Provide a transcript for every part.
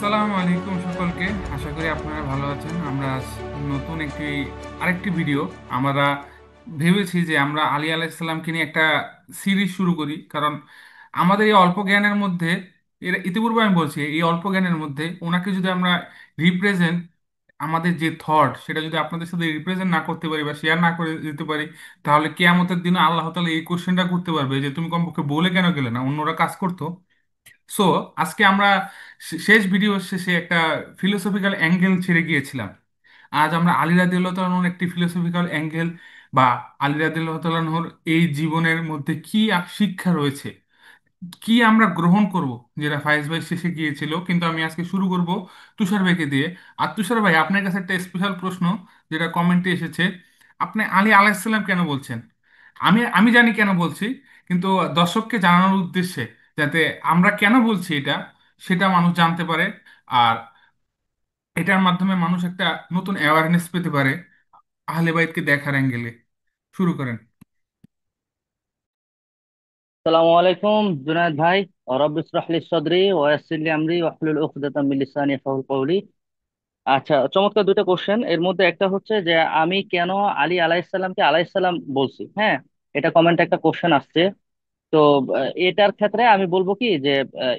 আসসালামু আলাইকুম সকলকে। আশা করি আপনারা ভালো আছেন। আমরা আজ নতুন আরেকটি ভিডিও আমরা ভেবেছি যে আমরা আলী আলাইসাল্লামকে নিয়ে একটা সিরিজ শুরু করি, কারণ আমাদের এই অল্প জ্ঞানের মধ্যে, এর ইতিপূর্বে আমি বলছি, এই অল্প জ্ঞানের মধ্যে ওনাকে যদি আমরা রিপ্রেজেন্ট, আমাদের যে থট সেটা যদি আপনাদের সাথে রিপ্রেজেন্ট না করতে পারি বা শেয়ার না করে দিতে পারি, তাহলে কিয়ামতের দিনে আল্লাহ তাআলা এই কোশ্চেনটা করতে পারবে যে তুমি কমপক্ষে বলে কেন গেলে না, অন্যরা কাজ করতো। সো আজকে আমরা শেষ ভিডিও শেষে একটা ফিলোসফিক্যাল অ্যাঙ্গেল ছেড়ে গিয়েছিলাম। আজ আমরা আলী রাদিয়াল্লাহু তাআলার একটি ফিলোসফিক্যাল অ্যাঙ্গেল বা আলী রাদিয়াল্লাহু তাআলার এই জীবনের মধ্যে কি শিক্ষা রয়েছে, কি আমরা গ্রহণ করব, যেটা ফায়েজ ভাই শেষে গিয়েছিল। কিন্তু আমি আজকে শুরু করব তুষার ভাইকে দিয়ে। আর তুষার ভাই, আপনার কাছে একটা স্পেশাল প্রশ্ন যেটা কমেন্টে এসেছে। আপনি আলী আলাইসাল্লাম কেন বলছেন? আমি জানি কেন বলছি, কিন্তু দর্শককে জানানোর উদ্দেশ্যে, যাতে আমরা কেন বলছি এটা সেটা মানুষ জানতে পারে, আর এটার মাধ্যমে মানুষ একটা নতুন অ্যাওয়ারনেস পেতে পারে আহলে বাইতকে দেখার অ্যাঙ্গেলে। শুরু করেন। আসসালামু আলাইকুম জুনায়েদ ভাই। রব্বি ইশরাহ লি সাদরি ওয়া ইয়াসসির লি আমরি ওয়াহলুল উকদাতাম মিন লিসানি ইয়াফকাহু কওলি। আচ্ছা, চমৎকার দুটো কোশ্চেন। এর মধ্যে একটা হচ্ছে যে আমি কেন আলী আলাইহিসসালামকে আলাইহিসসালাম বলছি। হ্যাঁ, এটা কমেন্টে একটা কোশ্চেন আসছে। তো এটার ক্ষেত্রে আমি বলবো কি যে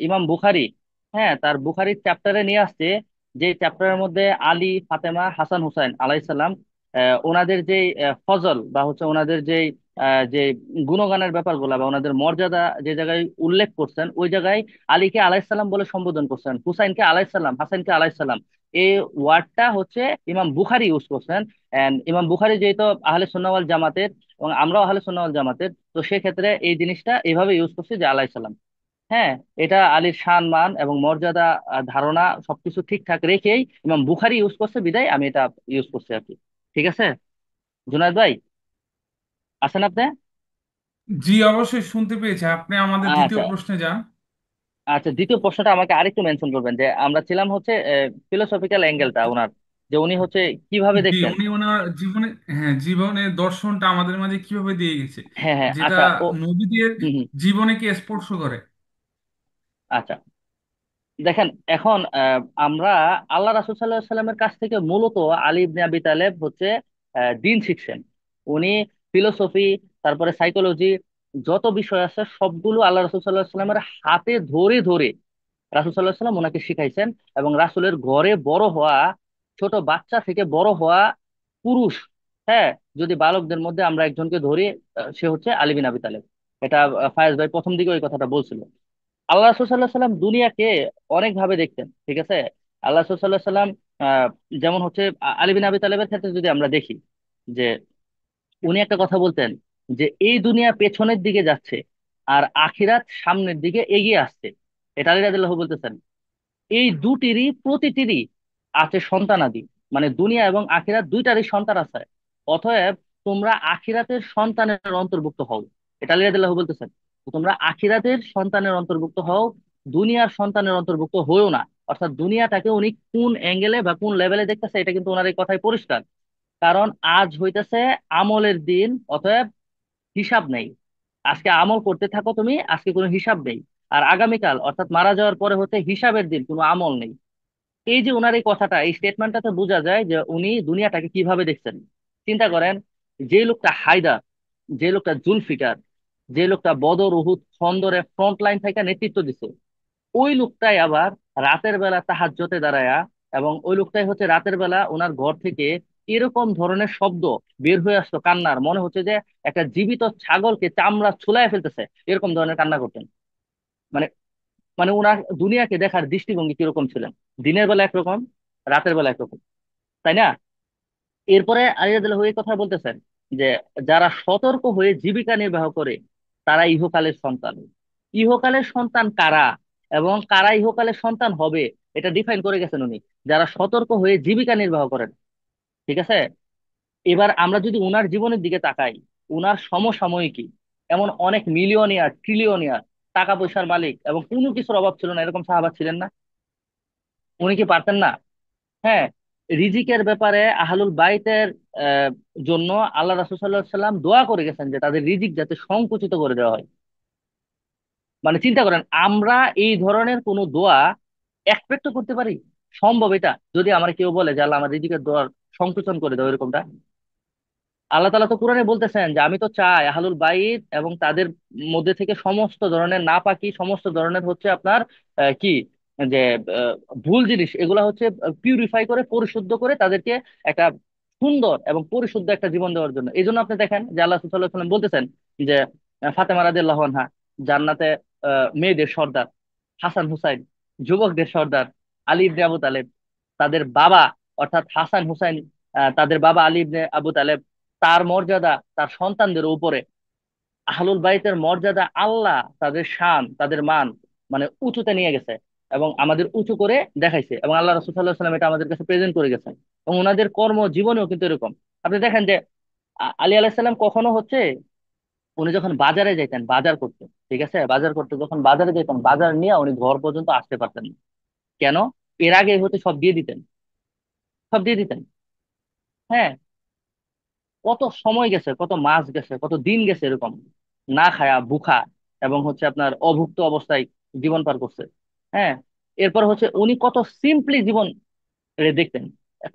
ইমাম বুখারী, হ্যাঁ, তার বুখারীর চ্যাপ্টারে নিয়ে আসছে, যে চ্যাপ্টারের মধ্যে আলী, ফাতেমা, হাসান হুসাইন আলাইহিস সালাম ওনাদের যে ফজল বা হচ্ছে ওনাদের যে গুণগানের ব্যাপারগুলা বা ওনাদের মর্যাদা যে জায়গায় উল্লেখ করছেন, ওই জায়গায় আলীকে আলাইহিস সালাম বলে সম্বোধন করছেন, হুসাইনকে আলাইহিস সালাম, হাসানকে আলাইহিস সালাম। এই ওয়ার্ডটা হচ্ছে ইমাম বুখারী ইউজ করছেন। এন্ড ইমাম বুখারী যেহেতু আহলে সুন্নাহ ওয়াল জামাতের এবং আমরাও আহলে সুন্নাহ ওয়াল জামাতের, তো সেক্ষেত্রে এই জিনিসটা এইভাবে ইউজ করছে যে আলাইহিস সালাম। হ্যাঁ, এটা আলীর শান মান এবং মর্যাদা, ধারণা সবকিছু ঠিকঠাক রেখেই ইমাম বুখারী ইউজ করছে, বিদায় আমি এটা ইউজ করছি আর কি। ঠিক আছে জুনায়দ ভাই, আছেন আপনি? জি, অবশ্যই শুনতে পেয়েছি। আপনি আমাদের দ্বিতীয় আচ্ছা। প্রশ্নে যান। আচ্ছা, দ্বিতীয় প্রশ্নটা আমাকে আরেকটু মেনশন করবেন, যে আমরা ছিলাম হচ্ছে ফিলোসফিক্যাল অ্যাঙ্গেলটা ওনার, যে উনি হচ্ছে কিভাবে জি, দেখতেন। উনি ওনার জীবনে, হ্যাঁ, জীবনের দর্শনটা আমাদের মাঝে কিভাবে দিয়ে গেছে, হ্যাঁ হ্যাঁ, যেটা আচ্ছা ও, নবীদের হুম হুম, জীবনে কি স্পর্শ করে। আচ্ছা। দেখেন, এখন আমরা আল্লাহ রাসূল সাল্লাল্লাহু আলাইহি সাল্লামের কাছ থেকে মূলত আলী ইবনে আবি তালেব হচ্ছে দিন শিখছেন। উনি ফিলোসফি, তারপরে সাইকোলজি, যত বিষয় আছে সবগুলো আল্লাহ রাসূল সাল্লাল্লাহু আলাইহি সাল্লামের হাতে ধরে ধরে রাসূল সাল্লাল্লাহু আলাইহি সাল্লাম ওনাকে শিখাইছেন। এবং রাসূলের ঘরে বড় হওয়া, ছোট বাচ্চা থেকে বড় হওয়া পুরুষ, হ্যাঁ, যদি বালকদের মধ্যে আমরা একজনকে ধরি, সে হচ্ছে আলী বিন আবি তালেব। এটা ফায়েজ ভাই প্রথম দিকে ওই কথাটা বলছিল। আল্লাহ রাসূল সাল্লাল্লাহু আলাইহি সাল্লাম দুনিয়াকে অনেক ভাবে দেখতেন, ঠিক আছে। আল্লাহ রাসূল সাল্লাল্লাহু আলাইহি সাল্লাম যেমন হচ্ছে আলী বিন আবি তালেবের ক্ষেত্রে যদি আমরা দেখি, যে উনি একটা কথা বলতেন, যে এই দুনিয়া পেছনের দিকে যাচ্ছে আর আখিরাত সামনের দিকে এগিয়ে আসছে। এটা আলী রাদিয়াল্লাহু বলতেছেন। এই দুটিরই প্রতিটিরই আছে সন্তানাদি, মানে দুনিয়া এবং আখিরাত দুইটারই সন্তান আছে। অতএব তোমরা আখিরাতের সন্তানের অন্তর্ভুক্ত হও। এটা আলী রাদিয়াল্লাহু বলতেছেন। তো তোমরা আখিরাতের সন্তানের অন্তর্ভুক্ত হও, দুনিয়ার সন্তানের অন্তর্ভুক্ত হইও না। অর্থাৎ দুনিয়াটাকে উনি কোন অ্যাঙ্গেলে বা কোন লেভেলে দেখতেছে, এটা কিন্তু ওনার এই কথাই পরিষ্কার। কারণ আজ হইতেছে আমলের দিন, অতএব হিসাব নেই। আজকে আমল করতে থাকো তুমি, আজকে কোনো হিসাব নেই। আর আগামীকাল অর্থাৎ মারা যাওয়ার পরে হতে হিসাবের দিন, কোনো আমল নেই। এই যে ওনার এই কথাটা, এই স্টেটমেন্টটাতে বোঝা যায় যে উনি দুনিয়াটাকে কিভাবে দেখছেন। চিন্তা করেন, যে লোকটা হায়দার, যে লোকটা জুলফিকার, যে লোকটা বদর, উহুদ, খন্দরে ফ্রন্ট লাইন থেকে নেতৃত্ব দিছে, ওই লোকটাই আবার রাতের বেলা তাহাজ্জুদে দাঁড়ায়া, এবং ওই লোকটাই হচ্ছে রাতের বেলা ওনার ঘর থেকে এরকম ধরনের শব্দ বের হয়ে আসতো কান্নার, মনে হচ্ছে যে একটা জীবিত ছাগলকে চামড়া ছুলায় ফেলতেছে, এরকম ধরনের কান্না করতেন। মানে মানে ওনার দুনিয়াকে দেখার দৃষ্টিভঙ্গি কিরকম ছিলেন, দিনের বেলা একরকম, রাতের বেলা একরকম, তাই না? এরপরে আলিয়াদুল্লাহ এই কথা বলতেছেন, যে যারা সতর্ক হয়ে জীবিকা নির্বাহ করে তারা ইহকালের সন্তান। ইহকালের সন্তান কারা এবং কারা ইহকালের সন্তান হবে, এটা ডিফাইন করে গেছেন উনি। যারা সতর্ক হয়ে জীবিকা নির্বাহ করেন, ঠিক আছে। এবার আমরা যদি উনার জীবনের দিকে তাকাই, উনার সমসাময়িকী এমন অনেক মিলিয়নিয়ার, ট্রিলিয়নিয়ার, টাকা পয়সার মালিক এবং কোনো কিছুর অভাব ছিল না, এরকম সাহাবা ছিলেন না? উনি কি পারতেন না? হ্যাঁ, রিজিকের ব্যাপারে আহলুল বাইতের আহ, জন্য আল্লাহ রাসূল সাল্লাল্লাহু আলাইহি সাল্লাম দোয়া করে গেছেন যে তাদের রিজিক যাতে সংকুচিত করে দেওয়া হয়। মানে চিন্তা করেন, আমরা এই ধরনের কোনো দোয়া এক্সপেক্ট তো করতে পারি? সম্ভব এটা? যদি আমার কেউ বলে যে আল্লাহ আমার রিজিকের দোয়ার সংকোচন করে দাও, এরকমটা? আল্লাহ তালা তো কোরআনে বলতেছেন যে আমি তো চাই আহলুল বাইত এবং তাদের মধ্যে থেকে সমস্ত ধরনের নাপাকি, সমস্ত ধরনের হচ্ছে আপনার কি যে আহ, ভুল জিনিস, এগুলা হচ্ছে পিউরিফাই করে, পরিশুদ্ধ করে তাদেরকে একটা সুন্দর এবং পরিশুদ্ধ একটা জীবন দেওয়ার জন্য। এই জন্য আপনি দেখেন যে আল্লাহ সাল্লাল্লাহু আলাইহি ওয়াসাল্লাম বলতেছেন যে ফাতেমা রাদিয়াল্লাহু আনহা জান্নাতে মেয়েদের সর্দার, হাসান হুসাইন যুবকদের সর্দার, আলী ইবনে আবু তালেব তাদের বাবা, অর্থাৎ হাসান হুসাইন তাদের বাবা আলী ইবনে আবু তালেব, তার মর্যাদা তার সন্তানদের উপরে। আহলুল বাইতের মর্যাদা আল্লাহ তাদের শান, তাদের মান মানে উঁচুতে নিয়ে গেছে এবং আমাদের উঁচু করে দেখাইছে, এবং আল্লাহ রাসূল সাল্লাল্লাহু আলাইহি ওয়াসাল্লাম এটা আমাদের কাছে প্রেজেন্ট করে গেছেন। এবং ওনাদের কর্ম জীবনেও কিন্তু এরকম। আপনি দেখেন যে আলী আলাইহিস সালাম কখনো হচ্ছে, উনি যখন বাজারে যাইতেন বাজার করতে, ঠিক আছে, বাজার করতে যখন বাজারে যেতেন, বাজার নিয়ে উনি ঘর পর্যন্ত আসতে পারতেন না। কেন? এর আগে হতে সব দিয়ে দিতেন, সব দিয়ে দিতেন। হ্যাঁ, কত সময় গেছে, কত মাস গেছে, কত দিন গেছে এরকম না খায়া ভুখা এবং হচ্ছে আপনার অভুক্ত অবস্থায় জীবন পার করছে। হ্যাঁ, এরপর হচ্ছে উনি কত সিম্পলি জীবন দেখতেন,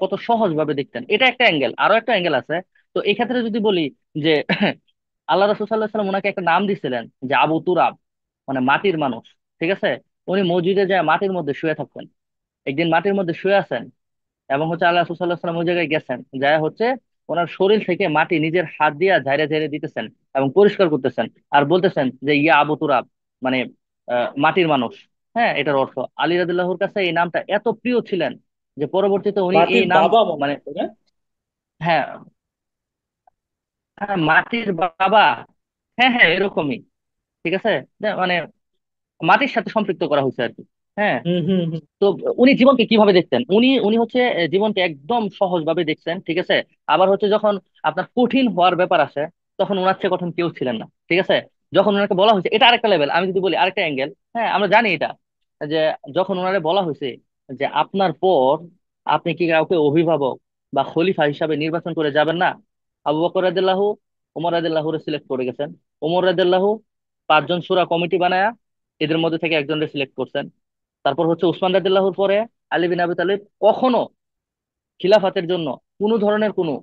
কত সহজ ভাবে দেখতেন। এটা একটা অ্যাঙ্গেল, আরো একটা অ্যাঙ্গেল আছে। তো এই ক্ষেত্রে যদি বলি যে আল্লাহ রাসূল সাল্লাল্লাহু আলাইহি ওয়াসাল্লাম ওনাকে একটা নাম দিছিলেন যে আবু তুরাব, মানে মাটির মানুষ। ঠিক আছে, উনি মসজিদে যায় মাটির মধ্যে শুয়ে থাকতেন। একদিন মাটির মধ্যে শুয়ে আছেন এবং হচ্ছে আল্লাহ রাসূল সাল্লাল্লাহু আলাইহি ওয়াসাল্লাম ওই জায়গায় গেছেন, যায় হচ্ছে ওনার শরীর থেকে মাটি নিজের হাত দিয়ে ঝাইরে ঝাইরে দিতেছেন এবং পরিষ্কার করতেছেন, আর বলতেছেন যে ইয়া আবু তুরাব, মানে মাটির মানুষ। হ্যাঁ, এটার অর্থ আলী রাদিয়াল্লাহুর কাছে এই নামটা এত প্রিয় ছিলেন যে পরবর্তীতে উনি এই মাটির নাম বাবা মনে মানে, হয়, তাই না? হ্যাঁ, হ্যাঁ মাটির বাবা, হ্যাঁ হ্যাঁ এরকমই। ঠিক আছে, মানে মাটির সাথে সম্পৃক্ত করা হয়েছে আর কি। হ্যাঁ, হুম হুম হুম। তো উনি জীবনকে কিভাবে দেখতেন, উনি উনি হচ্ছে জীবনকে একদম সহজ ভাবে দেখছেন। ঠিক আছে, আবার হচ্ছে যখন আপনার কঠিন হওয়ার ব্যাপার আসে, তখন ওনার চেয়ে কঠিন কেউ ছিলেন না। ঠিক আছে, যখন ওনাকে বলা হয়েছে, এটা আরেকটা লেভেল, আমি যদি বলি আরেকটা অ্যাঙ্গেল। হ্যাঁ, আমরা জানি এটা, যে যখন ওনারে বলা হয়েছে যে আপনার পর আপনি কি কাউকে অভিভাবক বা খলিফা হিসাবে নির্বাচন করে যাবেন না, আবু বকর রাদিয়াল্লাহু ওমর রাদিয়াল্লাহুরে সিলেক্ট করে গেছেন। ওমর রাদিয়াল্লাহু 5 জন শুরা কমিটি বানায়া এদের মধ্যে থেকে একজনকে সিলেক্ট করছেন। তারপর হচ্ছে উসমান রাদিয়াল্লাহুর পরে আলী বিন আবি তালিব কখনো খিলাফাতের জন্য কোনো ধরনের কোনো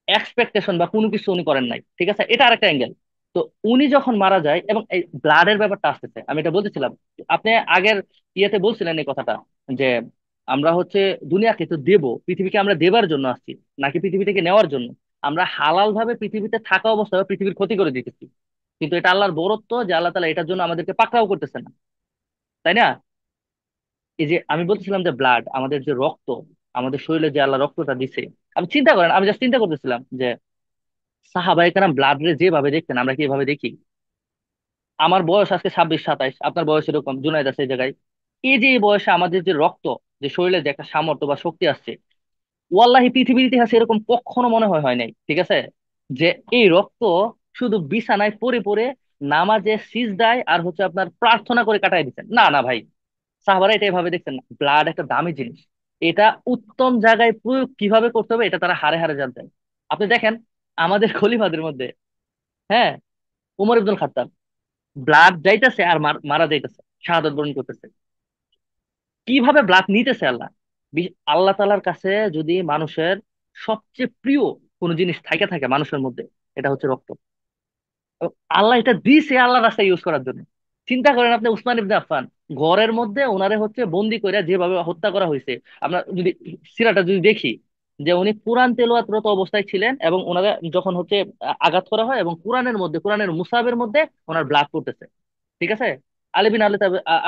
এক্সপেকটেশন বা কোনো কিছু উনি করেন নাই। ঠিক আছে, এটা আরেকটা অ্যাঙ্গেল। তো উনি যখন মারা যায় এবং এই ব্লাডের ব্যাপারটা আসতেছে, আমি এটা বলতেছিলাম, আপনি আগের ইয়েতে বলছিলেন এই কথাটা, যে আমরা হচ্ছে দুনিয়াকে তো দেব, পৃথিবীকে আমরা দেবার জন্য আসছি নাকি পৃথিবী থেকে নেওয়ার জন্য? আমরা হালাল ভাবে পৃথিবীতে থাকা অবস্থায় পৃথিবীর ক্ষতি করে দিতেছি, কিন্তু এটা আল্লাহর বরত্ব যে আল্লাহ তালা এটার জন্য আমাদেরকে পাকড়াও করতেছে না, তাই না? এই যে আমি বলতেছিলাম যে ব্লাড, আমাদের যে রক্ত, আমাদের শরীরে যে আল্লাহ রক্তটা দিছে, আমি চিন্তা করেন, আমি জাস্ট চিন্তা করতেছিলাম যে সাহাবায়ে কেরাম ব্লাড রে যেভাবে দেখতেন আমরা কি এভাবে দেখি? আমার বয়স আজকে 26 27, আপনার বয়স এরকম, জুনাইদ আছে এই জায়গায়। এই যে এই বয়সে আমাদের যে রক্ত, যে শরীরে যে একটা সামর্থ্য বা শক্তি আসছে, ওয়াল্লাহি পৃথিবীর ইতিহাসে এরকম কখনো মনে হয় হয় নাই। ঠিক আছে, যে এই রক্ত শুধু বিছানায় পড়ে পড়ে নামাজে সিজদায় আর হচ্ছে আপনার প্রার্থনা করে কাটাই দিচ্ছেন, না না ভাই, সাহাবারা এটা এভাবে দেখছেন না। ব্লাড একটা দামি জিনিস, এটা উত্তম জায়গায় প্রয়োগ কিভাবে করতে হবে এটা তারা হারে হারে জানতেন। আপনি দেখেন আমাদের খলিফাদের মধ্যে, হ্যাঁ, উমর ইবনুল খাত্তাব, ব্লাড যাইতেছে আর মারা যাইতেছে, শাহাদাত বরণ করতেছে, কিভাবে ব্লাড নিতেছে আল্লাহ। আল্লাহ তালার কাছে যদি মানুষের সবচেয়ে প্রিয় কোনো জিনিস থাকে থাকে মানুষের মধ্যে, এটা হচ্ছে রক্ত। এবং আল্লাহ এটা দিছে আল্লাহ রাস্তায় ইউজ করার জন্য। চিন্তা করেন আপনি, উসমান ইবনে আফফান ঘরের মধ্যে ওনারে হচ্ছে বন্দি করে যেভাবে হত্যা করা হয়েছে, আমরা যদি সিরাটা যদি দেখি, যে উনি কোরআন তেলাওয়াতরত অবস্থায় ছিলেন এবং ওনারা যখন হচ্ছে আঘাত করা হয় এবং কোরআনের মধ্যে, কোরআনের মুসাহাবের মধ্যে ওনার ব্লাড পড়তেছে। ঠিক আছে, আলী বিন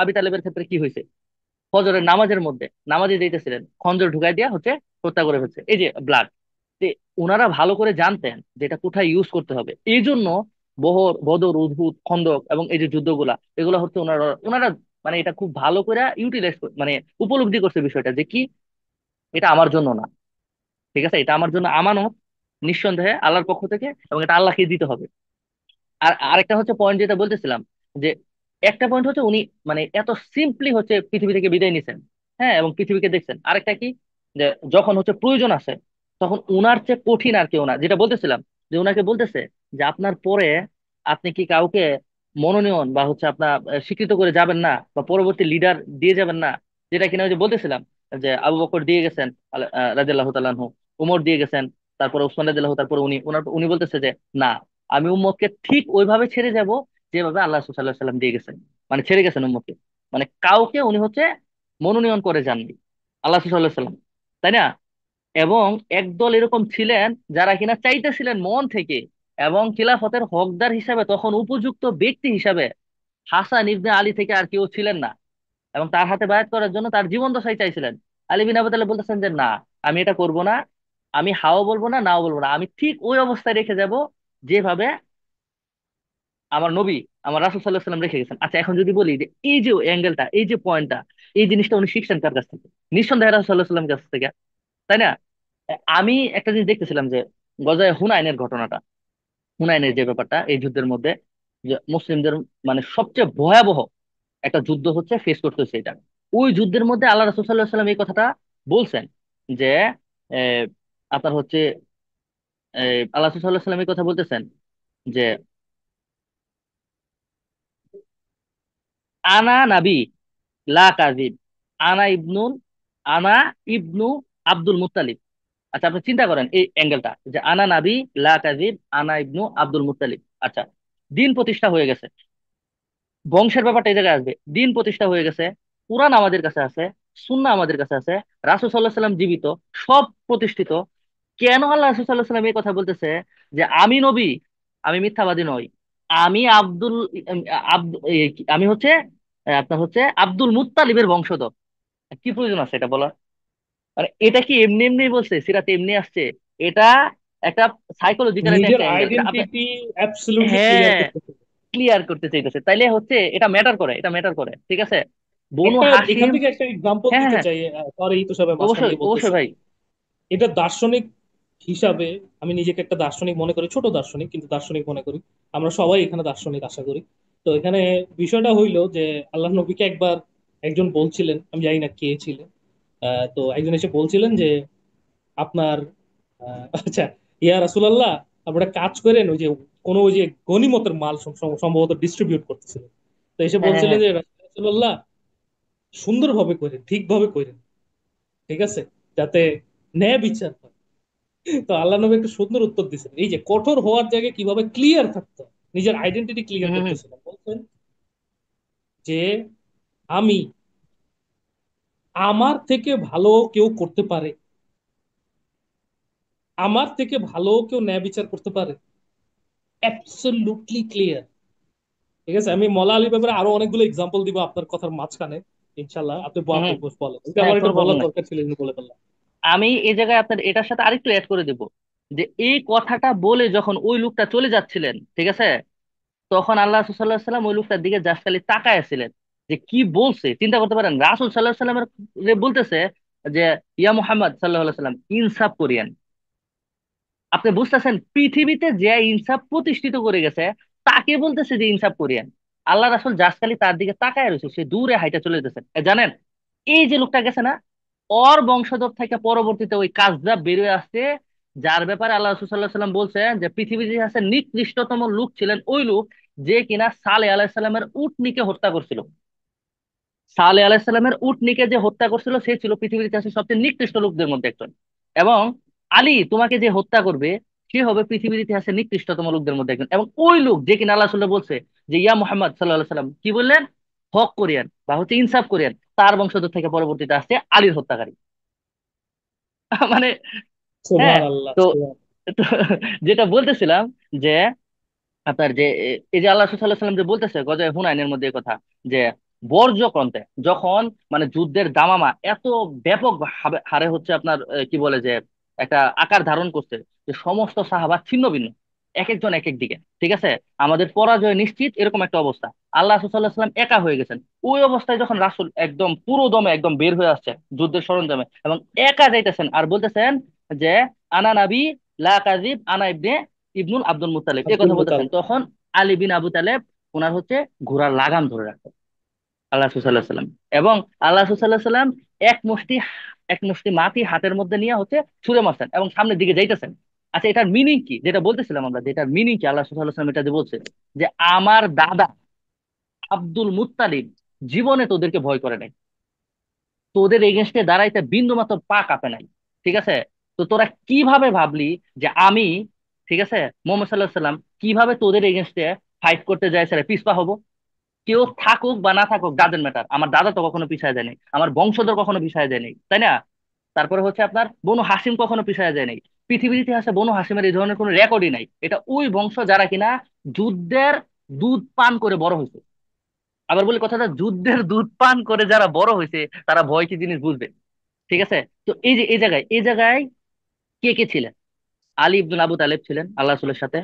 আবি তালেবের ক্ষেত্রে কি হয়েছে, ফজরের নামাজের মধ্যে নামাজে যাইতেছিলেন, খঞ্জর ঢুকাই দিয়া হচ্ছে হত্যা করে ফেলছে, এই যে ব্লাড। ওনারা ভালো করে জানতেন যে এটা কোথায় ইউজ করতে হবে। এই জন্য বদর, উহুদ, খন্দক এবং এই যে যুদ্ধগুলা, এগুলো হচ্ছে ওনারা ওনারা মানে এটা খুব ভালো করে ইউটিলাইজ, মানে উপলব্ধি করছে বিষয়টা, যে কি এটা আমার জন্য না, ঠিক আছে, এটা আমার জন্য আমানত, নিঃসন্দেহে আল্লাহর পক্ষ থেকে, এবং এটা আল্লাহকে দিতে হবে। আর আরেকটা হচ্ছে পয়েন্ট যেটা বলতেছিলাম, যে একটা পয়েন্ট হচ্ছে উনি মানে এত সিম্পলি হচ্ছে পৃথিবী থেকে বিদায় নিছেন, হ্যাঁ, এবং পৃথিবীকে দেখছেন। আরেকটা কি, যে যখন হচ্ছে প্রয়োজন আছে, তখন উনার চেয়ে কঠিন আর কেউ না, যেটা বলতেছিলাম, যে উনাকে বলতেছে যে আপনার পরে আপনি কি কাউকে মনোনয়ন বা হচ্ছে আপনার স্বীকৃত করে যাবেন না বা পরবর্তী লিডার দিয়ে যাবেন না? যেটা কিনা ওই যে বলতেছিলাম যে আবু বকর দিয়ে গেছেন রাদিয়াল্লাহু তাআলা আনহু, উমর দিয়ে গেছেন, তারপর ওসমান রাদিয়াল্লাহু, তারপর উনি বলতেছে যে না, আমি উম্মতকে ঠিক ওইভাবে ছেড়ে যাব যেভাবে আল্লাহ রাসূল সাল্লাল্লাহু আলাইহি ওয়াসাল্লাম দিয়ে গেছেন। মানে ছেড়ে গেছেন উম্মতকে, মানে কাউকে উনি হচ্ছে মনোনয়ন করে যাননি আল্লাহ রাসূল সাল্লাল্লাহু আলাইহি ওয়াসাল্লাম, তাই না? এবং একদল এরকম ছিলেন যারা কিনা চাইতেছিলেন মন থেকে, এবং খিলাফতের হকদার হিসাবে তখন উপযুক্ত ব্যক্তি হিসাবে হাসান ইবনে আলী থেকে আর কেউ ছিলেন না, এবং তার হাতে বায়াত করার জন্য তার জীবন দশাই চাইছিলেন। আলী বিন আবু তালেব বলতেছেন যে না, আমি এটা করব না, আমি হাও বলবো না, নাও বলবো না, আমি ঠিক ওই অবস্থায় রেখে যাব যেভাবে আমার নবী, আমার রাসূল সাল্লাল্লাহু আলাইহি সাল্লাম রেখে গেছেন। আচ্ছা, এখন যদি বলি যে এই যে অ্যাঙ্গেলটা, এই যে পয়েন্টটা, এই জিনিসটা উনি শিখছেন কার কাছ থেকে? নিঃসন্দেহে রাসূল সাল্লাল্লাহু আলাইহি সাল্লামের কাছ থেকে, তাই না? আমি একটা জিনিস দেখতেছিলাম যে গজায়ে হুনাইনের ঘটনাটা, হুনাইনের যে ব্যাপারটা এই যুদ্ধের মধ্যে, যে মুসলিমদের মানে সবচেয়ে ভয়াবহ একটা যুদ্ধ হচ্ছে ফেস করতেছে এটা। ওই যুদ্ধের মধ্যে আল্লাহ রাসূল সাল্লাল্লাহু আলাইহি সাল্লাম এই কথাটা বলছেন যে আহ, আপনার হচ্ছে আল্লাহ রাসূল সাল্লাল্লাহু আলাইহি সাল্লাম এই কথা বলতেছেন যে আনা নাবী লা কাযিব, আনা ইবনুল আনা ইবনু আব্দুল মুত্তালিব। আচ্ছা, আপনি চিন্তা করেন এই অ্যাঙ্গেলটা, যে আনা নাবী লা কাযিব, আনা ইবনু আব্দুল মুত্তালিব। আচ্ছা, দিন প্রতিষ্ঠা হয়ে গেছে, বংশের ব্যাপারটা এই জায়গায় আসবে, দিন প্রতিষ্ঠা হয়ে গেছে, কুরআন আমাদের কাছে আছে, সুন্নাহ আমাদের কাছে আছে, রাসূল সাল্লাল্লাহু আলাইহি সাল্লাম জীবিত, সব প্রতিষ্ঠিত। কেন আল্লাহ রাসূল সাল্লাল্লাহু আলাইহি সাল্লাম এই কথা বলতেছে যে আমি নবী, আমি মিথ্যাবাদী নই, আমি আব্দুল আমি হচ্ছে আপনার হচ্ছে আব্দুল মুত্তালিবের বংশধর? কি প্রয়োজন আছে এটা বলার? মানে এটা কি এমনি এমনি বলছে, সিরাতে এমনি আসছে? এটা একটা সাইকোলজিক্যাল, এটা নিজের একটা অ্যাঙ্গেল, এটা আপনি, আইডেন্টিটি অ্যাবসলিউটলি ক্লিয়ার হ্যাঁ, করতে হবে। ক্লিয়ার করতে চাইতেছে, তাইলে হচ্ছে এটা ম্যাটার করে, এটা ম্যাটার করে, ঠিক আছে? বনু একটা এখান হাসিম, থেকে একটা এক্সাম্পল হ্যাঁ হ্যাঁ দিতে হ্যাঁ, চাই, সরি তো সবাই মাঝখান অবশ্যই দিয়ে অবশ্যই বলতেছি। ভাই। এটা দার্শনিক হিসাবে আমি নিজেকে একটা দার্শনিক মনে করি, ছোট দার্শনিক কিন্তু দার্শনিক মনে করি। আমরা সবাই এখানে দার্শনিক আশা করি। তো এখানে বিষয়টা হইলো যে আল্লাহ নবীকে একবার একজন বলছিলেন, আমি জানি না কে ছিলেন, তো একজন এসে বলছিলেন যে আপনার আচ্ছা, ইয়া রাসূলুল্লাহ, আপনারা কাজ করেন, ওই যে কোন ওই যে গনিমতের মাল সম্ভবত ডিস্ট্রিবিউট করতেছিলেন। তো এসে হ্যাঁ হ্যাঁ বলছিলেন হ্যাঁ। যে রাসূলুল্লাহ, সুন্দরভাবে করেন, ঠিকভাবে করেন, ঠিক আছে, যাতে ন্যায় বিচার হয়। তো আল্লাহ নবী একটা সুন্দর উত্তর দিচ্ছেন, এই যে কঠোর হওয়ার জায়গায় কিভাবে ক্লিয়ার থাকতে হয়, নিজের আইডেন্টিটি হুম ক্লিয়ার হুম হুম। করতেছিলেন। বলছেন যে আমি, আমার থেকে ভালো কেউ করতে পারে, আমার থেকে ভালো কেউ ন্যায় বিচার করতে পারে, অ্যাবসলিউটলি ক্লিয়ার। ঠিক আছে, আমি মলা আলীর ব্যাপারে আরো অনেকগুলো এক্সাম্পল দিব আপনার কথার মাঝখানে, ইনশাল্লাহ। আপনি হুম আপনি হুম। বলেন, এটা হ্যাঁ, আমার কোনো এটা প্রবলেম বলার নাই। দরকার ছিল, এই জন্য বলে ফেললাম। আমি এই জায়গায় আপনার এটার সাথে আরেকটু অ্যাড করে দেব, যে এই কথাটা বলে যখন ওই লোকটা চলে যাচ্ছিলেন, ঠিক আছে, তখন আল্লাহ রাসূল সাল্লাল্লাহু আলাইহি সাল্লাম ওই লোকটার দিকে জাস্ট খালি তাকায়াছিলেন, যে কি বলছে চিন্তা করতে পারেন। রাসূল সাল্লাল্লাহু আলাইহি সাল্লামের যে বলতেছে যে ইয়া মুহাম্মদ সাল্লাল্লাহু আলাইহি সাল্লাম, ইনসাফ করিয়েন। আপনি বুঝতেছেন, পৃথিবীতে যে ইনসাফ প্রতিষ্ঠিত করে গেছে তাকে বলতেছে যে ইনসাফ করিয়েন। আল্লাহ রাসূল জাস্ট খালি তার দিকে তাকায় রয়েছে, সে দূরে হাইটা চলে যেতেছেন। জানেন, এই যে লোকটা গেছে না, ওর বংশধর থেকে পরবর্তীতে ওই কাযযাব বেরিয়ে আসছে, যার ব্যাপারে আল্লাহ রাসূল সাল্লাল্লাহু আলাইহি সাল্লাম বলছেন যে পৃথিবীতে আছে নিকৃষ্টতম লোক ছিলেন ওই লোক যে কিনা সালেহ আলাইহিস সালামের উটনীকে হত্যা করছিল। সালেহ আলাইহিস সালামের উটনীকে যে হত্যা করছিল সে ছিল পৃথিবীর ইতিহাসে সবচেয়ে নিকৃষ্ট লোকদের মধ্যে একজন। এবং আলী তোমাকে যে হত্যা করবে সে হবে পৃথিবীর ইতিহাসে নিকৃষ্টতম লোকদের মধ্যে একজন। এবং ওই লোক যে কিনা আল্লাহ সাল্লাহ বলছে যে ইয়া মুহাম্মদ সাল্লাহ সাল্লাম কি বললেন, হক করিয়েন বা হচ্ছে ইনসাফ করিয়েন, তার বংশধর থেকে পরবর্তীতে আসছে আলীর হত্যাকারী। মানে, হ্যাঁ। সুবহানাল্লাহ, তো সুবহান। তো যেটা বলতেছিলাম যে আপনার যে এই যে আল্লাহ সাল্লাহ সাল্লাম যে বলতেছে গজায়ে হুনাইনের মধ্যে এই কথা, যে বর্জ্যকন্তে যখন মানে যুদ্ধের দামামা এত ব্যাপক হারে হচ্ছে আপনার কি বলে যে একটা আকার ধারণ করছে, যে সমস্ত সাহাবা ছিন্ন ভিন্ন, এক একজন এক এক দিকে, ঠিক আছে, আমাদের পরাজয় নিশ্চিত, এরকম একটা অবস্থা। আল্লাহ সাল্লাহ সাল্লাম একা হয়ে গেছেন। ওই অবস্থায় যখন রাসূল একদম পুরো দমে একদম বের হয়ে আসছে যুদ্ধের সরঞ্জামে এবং একা যাইতেছেন আর বলতেছেন যে আনা নাবী লা কাযিব, আনা ইবনুল আব্দুল মুত্তালিব, এই আব্দুল কথা বলতেছেন, মুতালিব। তখন আলী বিন আবু তালেব ওনার হচ্ছে ঘোড়ার লাগাম ধরে রাখতো আল্লাহ সাল্লাহ সাল্লাম। এবং আল্লাহ সাল্লাহ সাল্লাম এক মুষ্টি এক মুষ্টি মাটি হাতের মধ্যে নিয়ে হচ্ছে ছুঁড়ে মারছেন এবং সামনের দিকে যাইতেছেন। আচ্ছা, এটার মিনিং কি, যেটা বলতেছিলাম আমরা, যে এটার মিনিং কি আল্লাহ সাল্লাহ সাল্লাম এটা যে বলছে যে আমার দাদা আব্দুল মুত্তালিব জীবনে তোদেরকে ভয় করে নাই। তোদের এগেনস্টে দাঁড়াইতে বিন্দু মাত্র পা কাঁপে নাই। ঠিক আছে? তো তোরা কিভাবে ভাবলি যে আমি, ঠিক আছে, মোহাম্মদ সাল্লাহ সাল্লাম কিভাবে তোদের এগেনস্টে ফাইট করতে যায় স্যার পিছপা হবো? কেউ থাকুক বা না থাকুক ডাজেন্ট ম্যাটার, আমার দাদা তো কখনো পিছায় যায়নি, আমার বংশধর কখনো পিছায় যায়নি, তাই না? তারপরে হচ্ছে আপনার বনু হাসিম কখনো পিছায় যায়নি। পৃথিবীর ইতিহাসে বনু হাসিমের এই ধরনের কোনো রেকর্ডই নাই। এটা ওই বংশ যারা কিনা যুদ্ধের দুধ পান করে বড় হয়েছে। আবার বলি কথাটা, যুদ্ধের দুধ পান করে যারা বড় হয়েছে তারা ভয় কি জিনিস বুঝবে। ঠিক আছে? তো এই যে এই জায়গায় কে কে ছিলেন? আলী ইবনুল আবু তালেব ছিলেন আল্লাহ রাসূলের সাথে।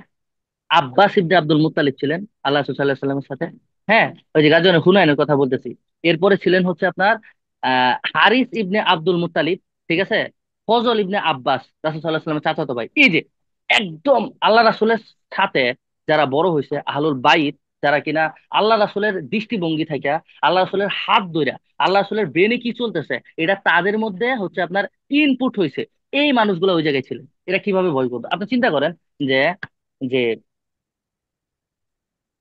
আব্বাস ইবনে আব্দুল মুত্তালিব ছিলেন আল্লাহ রাসূল সাল্লাল্লাহু আলাইহি সাল্লামের সাথে। হ্যাঁ, ওই যে গাজওয়ানে হুনাইনের কথা বলতেছি। এরপরে ছিলেন হচ্ছে আপনার হারিস ইবনে আব্দুল মুত্তালিব। ঠিক আছে? ফজল ইবনে আব্বাস রাসূল সাল্লাল্লাহু আলাইহি সাল্লামের চাচাতো ভাই। এই যে একদম আল্লাহ রাসূলের সাথে যারা বড় হয়েছে, আহলুল বাইত, যারা কিনা আল্লাহ রাসূলের দৃষ্টিভঙ্গি থেকে, আল্লাহ রাসূলের হাত ধইরা, আল্লাহ রাসূলের ব্রেনে কি চলতেছে এটা তাদের মধ্যে হচ্ছে আপনার ইনপুট হয়েছে। এই মানুষগুলো ওই জায়গায় ছিলেন। এটা কিভাবে ভয় করবে আপনি চিন্তা করেন। যে যে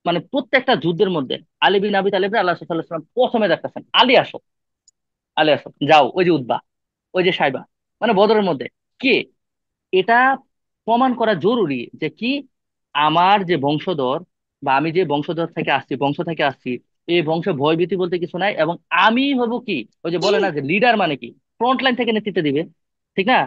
মানে প্রত্যেকটা যুদ্ধের মধ্যে আলী বিন আবি তালেব আল্লাহ সাল্লাল্লাহু আলাইহি ওয়াসাল্লাম প্রথমে দেখতেছেন, আলী আসো, আলী আসো, যাও ওই যে উতবা, ওই যে সাইবা, মানে বদরের মধ্যে কে, এটা প্রমাণ করা জরুরি যে কি আমার যে বংশধর, বা আমি যে বংশধর থেকে আসছি, বংশ থেকে আসছি, এই বংশে ভয়ভীতি বলতে কিছু নাই। এবং আমি হব কি, ওই যে বলে না যে লিডার মানে কি, ফ্রন্ট লাইন থেকে নেতৃত্ব দিবে। ঠিক না?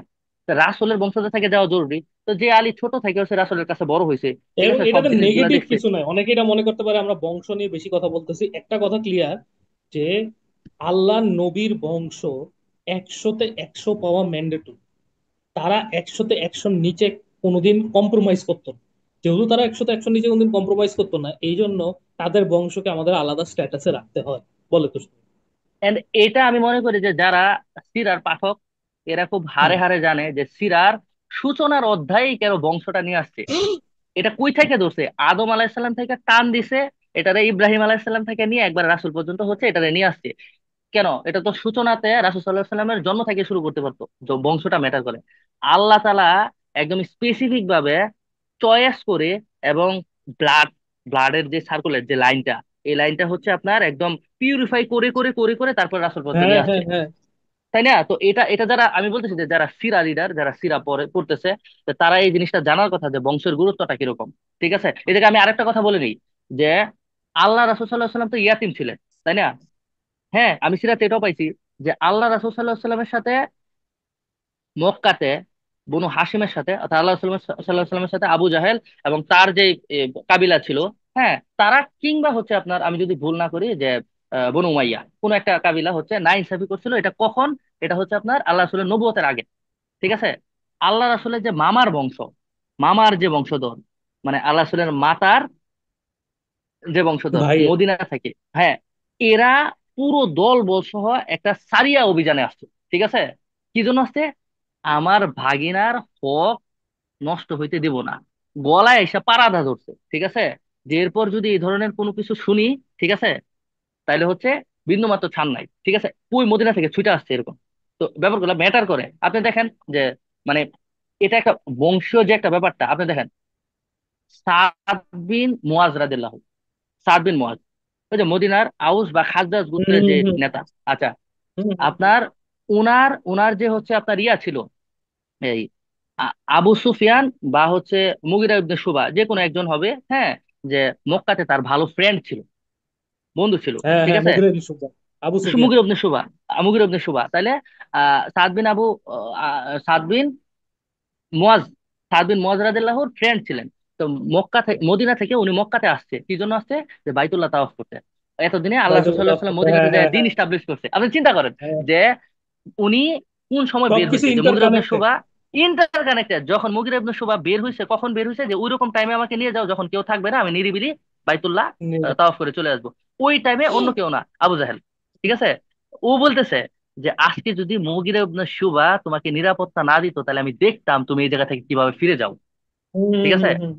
তো রাসূলের বংশধর থেকে যাওয়া জরুরি। তো যে আলী ছোট থেকে হচ্ছে রাসূলের কাছে বড় হয়েছে, ঠিক এবং আছে, সব এটাতে জিনিসগুলা নেগেটিভ দেখছে। কিছু নাই, অনেকে এটা মনে করতে পারে আমরা বংশ নিয়ে বেশি কথা বলতেছি। একটা কথা ক্লিয়ার, যে আল্লাহ নবীর বংশ 100-তে 100 পাওয়া ম্যান্ডেটরি। তারা 100-তে 100 নিচে কোনোদিন কম্প্রোমাইজ করতো না। যেহেতু তারা 100-তে 100 নিচে কোনোদিন কম্প্রোমাইজ করতো না, এই জন্য তাদের বংশকে আমাদের আলাদা স্ট্যাটাসে রাখতে হয়। বলে তো শুনি। এন্ড এটা আমি মনে করি যে যারা সিরার পাঠক, এরা খুব হারে হুম। হারে জানে যে সিরার সূচনার অধ্যায়ে কেন বংশটা নিয়ে আসছে। এটা কই থেকে ধরছে? আদম আলাহিসাল্লাম থেকে টান দিছে, এটারে ইব্রাহিম আলাহিসাল্লাম থেকে নিয়ে একবার রাসূল পর্যন্ত হচ্ছে এটারে নিয়ে আসছে। কেন? এটা তো সূচনাতে রাসূল সাল্লাল্লাহু আলাইহি সাল্লামের জন্ম থেকে শুরু করতে পারতো, যে বংশটা ম্যাটার করে। আল্লাহ তাআলা একদম স্পেসিফিক ভাবে চয়েস করে, এবং ব্লাড ব্লাডের যে সার্কুলের যে লাইনটা, এই লাইনটা হচ্ছে আপনার একদম পিউরিফাই করে করে করে করে তারপর রাসূল পর্যন্ত হ্যাঁ, নিয়ে আসছে। হ্যাঁ, হ্যাঁ। তাই না? তো এটা এটা যারা, আমি বলতেছি যে যারা সিরা রিডার, যারা সিরা পড়ে পড়তেছে, তো তারা এই জিনিসটা জানার কথা যে বংশের গুরুত্বটা কিরকম। ঠিক আছে? এটাকে আমি আরেকটা কথা বলে নিই, যে আল্লাহ রাসূল সাল্লাল্লাহু আলাইহি সাল্লাম তো ইয়াতিম ছিলেন, তাই না? হ্যাঁ, আমি সিরাতে এটাও পাইছি যে আল্লাহ রাসূল সাল্লাল্লাহু আলাইহি সাল্লামের সাথে মক্কাতে বনু হাশিমের সাথে, অর্থাৎ আল্লাহ সাল্লাল্লাহু আলাইহি সাল্লামের সাথে আবু জাহেল এবং তার যে কাবিলা ছিল, হ্যাঁ, তারা কিংবা হচ্ছে আপনার, আমি যদি ভুল না করি, যে বনু উমাইয়া কোন একটা কাবিলা হচ্ছে নাইনসাফি করছিল। এটা কখন? এটা হচ্ছে আপনার আল্লাহ রাসূলের নবুয়তের আগে। ঠিক আছে? আল্লাহ রাসূলের যে মামার বংশ, মামার যে বংশধর, মানে আল্লাহ রাসূলের মাতার যে বংশধর ভাই, মদিনা থেকে, হ্যাঁ, এরা পুরো দল বল সহ একটা সারিয়া অভিযানে আসছে। ঠিক আছে? কি জন্য আসছে? আমার ভাগিনার হক নষ্ট হইতে দেব না, গলায় এসে পারাদা ধরছে। ঠিক আছে? যে এরপর যদি এই ধরনের কোনো কিছু শুনি, ঠিক আছে, তাইলে হচ্ছে বিন্দুমাত্র ছাড় নাই। ঠিক আছে? ওই মদিনা থেকে ছুটে আসছে এরকম। তো ব্যাপারগুলো ম্যাটার করে। আপনি দেখেন যে মানে এটা একটা বংশীয় যে একটা ব্যাপারটা, আপনি দেখেন সাদ বিন মুয়াজ রাদিয়াল্লাহু, সাদ বিন মুয়াজ, ওই যে মদিনার আউস বা খাজরাজ হুম, গোত্রের যে হুম, নেতা। আচ্ছা, হুম, হুম, হুম। আপনার উনার উনার যে হচ্ছে আপনার ইয়া ছিল, এই আবু সুফিয়ান বা হচ্ছে মুগিরা ইবনে শুবা, যে কোনো একজন হবে, হ্যাঁ, যে মক্কাতে তার ভালো ফ্রেন্ড ছিল, বন্ধু ছিল। হ্যাঁ, ঠিক হ্যাঁ, আছে? মুগিরা সুলতান, আবু সুফিয়ান। মুগিরা ইবনে শুবা, মুগিরা ইবনে শুবা, তাইলে সাদ বিন আবু সাদ বিন মুয়াজ, সাদ বিন মুয়াজ রাদিয়াল্লাহুর ফ্রেন্ড ছিলেন। তো মক্কা থেকে, মদিনা থেকে উনি মক্কাতে আসছে কি জন্য আসছে? যে বাইতুল্লাহ তাওয়াফ করতে। এতদিনে আল্লাহ রাসূল বাইতুল্লাহ। সাল্লাল্লাহু আলাইহি ওয়াসাল্লাম মদিনাতে হ্যাঁ, যে হ্যাঁ, দিন হ্যাঁ, ইস্টাবলিশ করছে। আপনি চিন্তা করেন হ্যাঁ। যে উনি কোন সময় বের সবকিছু হয়েছে, যে inter Mughira ibn connected. Shuba inter connected. যখন মুগিরা ইবনে শুবা বের হয়েছে, কখন বের হয়েছে? যে ওই রকম টাইমে আমাকে নিয়ে যাও যখন কেউ থাকবে না, আমি নিরিবিলি বাইতুল্লাহ তাওয়াফ করে চলে আসবো। ওই টাইমে অন্য কেউ না, আবু জাহেল। ঠিক আছে? ও বলতেছে যে আজকে যদি মুগিরা ইবনে শুবা তোমাকে নিরাপত্তা না দিত, তাহলে আমি দেখতাম তুমি এই জায়গা থেকে কিভাবে ফিরে যাও। হুম, ঠিক আছে? হুম, হুম।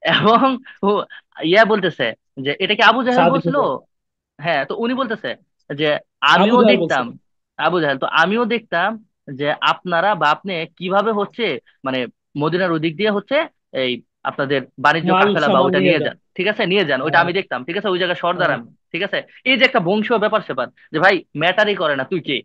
এবং ও ইয়া বলতেছে যে এটা কি আবু জাহেল সাদিক বলছিল? হুসাইন। হ্যাঁ, তো উনি বলতেছে যে আবু আমিও জাহেল দেখতাম, বলছিল। আবু জাহেল, তো আমিও দেখতাম যে আপনারা বা আপনি কিভাবে হচ্ছে মানে মদিনার ওদিক দিয়ে হচ্ছে এই আপনাদের বাণিজ্য মাল কাফেলা বা সামান ওটা নিয়ে নিয়ে যান। যান। ঠিক আছে? নিয়ে যান, ওইটা হ্যাঁ, আমি দেখতাম। ঠিক আছে? ওই জায়গায় সর্দার হ্যাঁ। আমি। ঠিক আছে? এই যে একটা বংশীয় ব্যাপার স্যাপার, যে ভাই ম্যাটারই করে না তুই কে।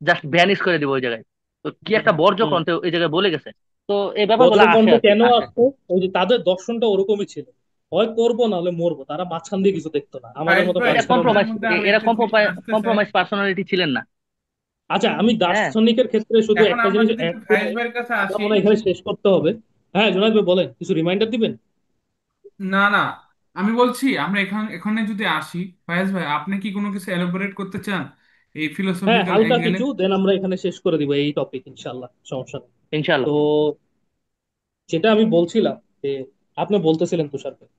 জাস্ট ভ্যানিশ করে দিব ওই জায়গায়। তো কি একটা বর্জ্য হুম। কণ্ঠে ওই জায়গায় বলে গেছে। তো এই ব্যাপারগুলো আসে বজ্রকণ্ঠ আর কি, কেন আসে। আসতো? ওই যে তাদের দর্শনটা ওরকমই ছিল, হয় করবো না হলে মরবো, তারা মাঝখান দিয়ে কিছু দেখতো না, আমাদের ফাইজ মতো ভাই, এরা মাঝখানের আপনার কম্প্রোমাইজ, মানুষ। মধ্যে আমি এরা একটা জিনিস আসতে চাই। কম্প্রোমাইজ পার্সোনালিটি ছিলেন না। আচ্ছা, আমি হ্যাঁ। দার্শনিকের ক্ষেত্রে শুধু এখন একটা আমরা জিনিস যদি অ্যাড একটু ফাইজ করে ভাইয়ের কাছে আমরা আসি। মনে হয় এখানে শেষ করতে হবে। হ্যাঁ জুনাইদ ভাই বলেন, কিছু রিমাইন্ডার দিবেন। না না, আমি বলছি আমরা এখানে যদি আসি, ফায়াজ ভাই আপনি কি কোনো কিছু এলাবোরেট করতে চান এই হ্যাঁ ফিলোসফিক্যাল হালকা অ্যাঙ্গেলে? কিছু, দেন আমরা এখানে শেষ করে দিব এই টপিক ইনশাল্লাহ, সমস্যা নেই। তো ইনশাল্লাহ। যেটা আমি বলছিলাম যে আপনি বলতেছিলেন তুষার ভাই,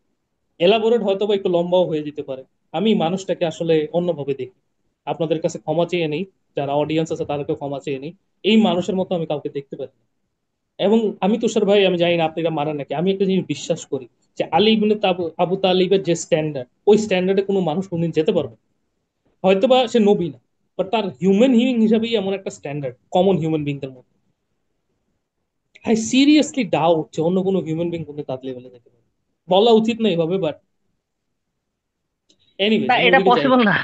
এলাবোরেট হয়তো বা একটু লম্বাও হয়ে যেতে পারে। আমি মানুষটাকে আসলে অন্যভাবে দেখি, আপনাদের কাছে ক্ষমা চেয়ে নেই, যারা অডিয়েন্স আছে তাদেরকে ক্ষমা চেয়ে নেই। এই মানুষের মতো আমি কাউকে দেখতে পারি না। এবং আমি তুষার ভাই, আমি জানি না আপনি এটা মানেন নাকি, আমি একটা জিনিস বিশ্বাস করি যে আলী ইবনে আবু তালিবের যে স্ট্যান্ডার্ড, ওই স্ট্যান্ডার্ডে কোনো মানুষ কোনদিন যেতে পারবে না। হয়তোবা সে নবী না, বাট তার হিউম্যান হিমিং হিসাবেই এমন একটা স্ট্যান্ডার্ড কমন হিউম্যান বিংদের মধ্যে। আই সিরিয়াসলি ডাউট যে অন্য কোনো হিউম্যান বিং কোনদিন তার লেভেলে যেতে পারে। বলা উচিত না এইভাবে, বাট এনিওয়েজ না, আমি এটা ওদিকে যাই পসিবল না। না,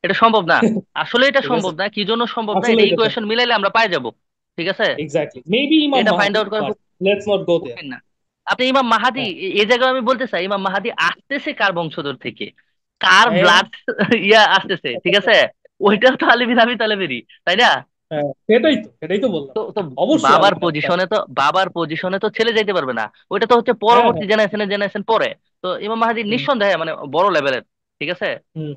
এটা সম্ভব না। আসলে এটা ঠিক আছে, সম্ভব না, কি জন্য সম্ভব না, আসলে এটা এটা ইকুয়েশন সম্ভব। মিলাইলে আমরা পাই যাব। ঠিক আছে। এক্স্যাক্টলি, মেবি ইমাম এটা ফাইন্ড মাহাদি, আউট করা বাট খুব লেটস নট গো দেয়ার। কঠিন না। আপনি ইমাম মাহাদি, হ্যাঁ এই জায়গায় আমি বলতে চাই, ইমাম মাহাদি আসতেছে কার বংশধর থেকে, কার হ্যাঁ ব্লাড ইয়া আসতেছে, ঠিক আছে। ওইটাও তো আলী বিন আবি তালেবেরই, তাই না? হ্যাঁ, সেটাই তো বললাম। তো অবশ্যই আলী বাবার বিন আবু তালিব। পজিশনে তো, বাবার পজিশনে তো ছেলে যাইতে পারবে না। ওইটা তো হচ্ছে হ্যাঁ পরবর্তী হ্যাঁ। জেনারেশন পরে। তো ইমাম মাহাদি হুম নিঃসন্দেহে মানে বড় লেভেলের। ঠিক আছে। হুম।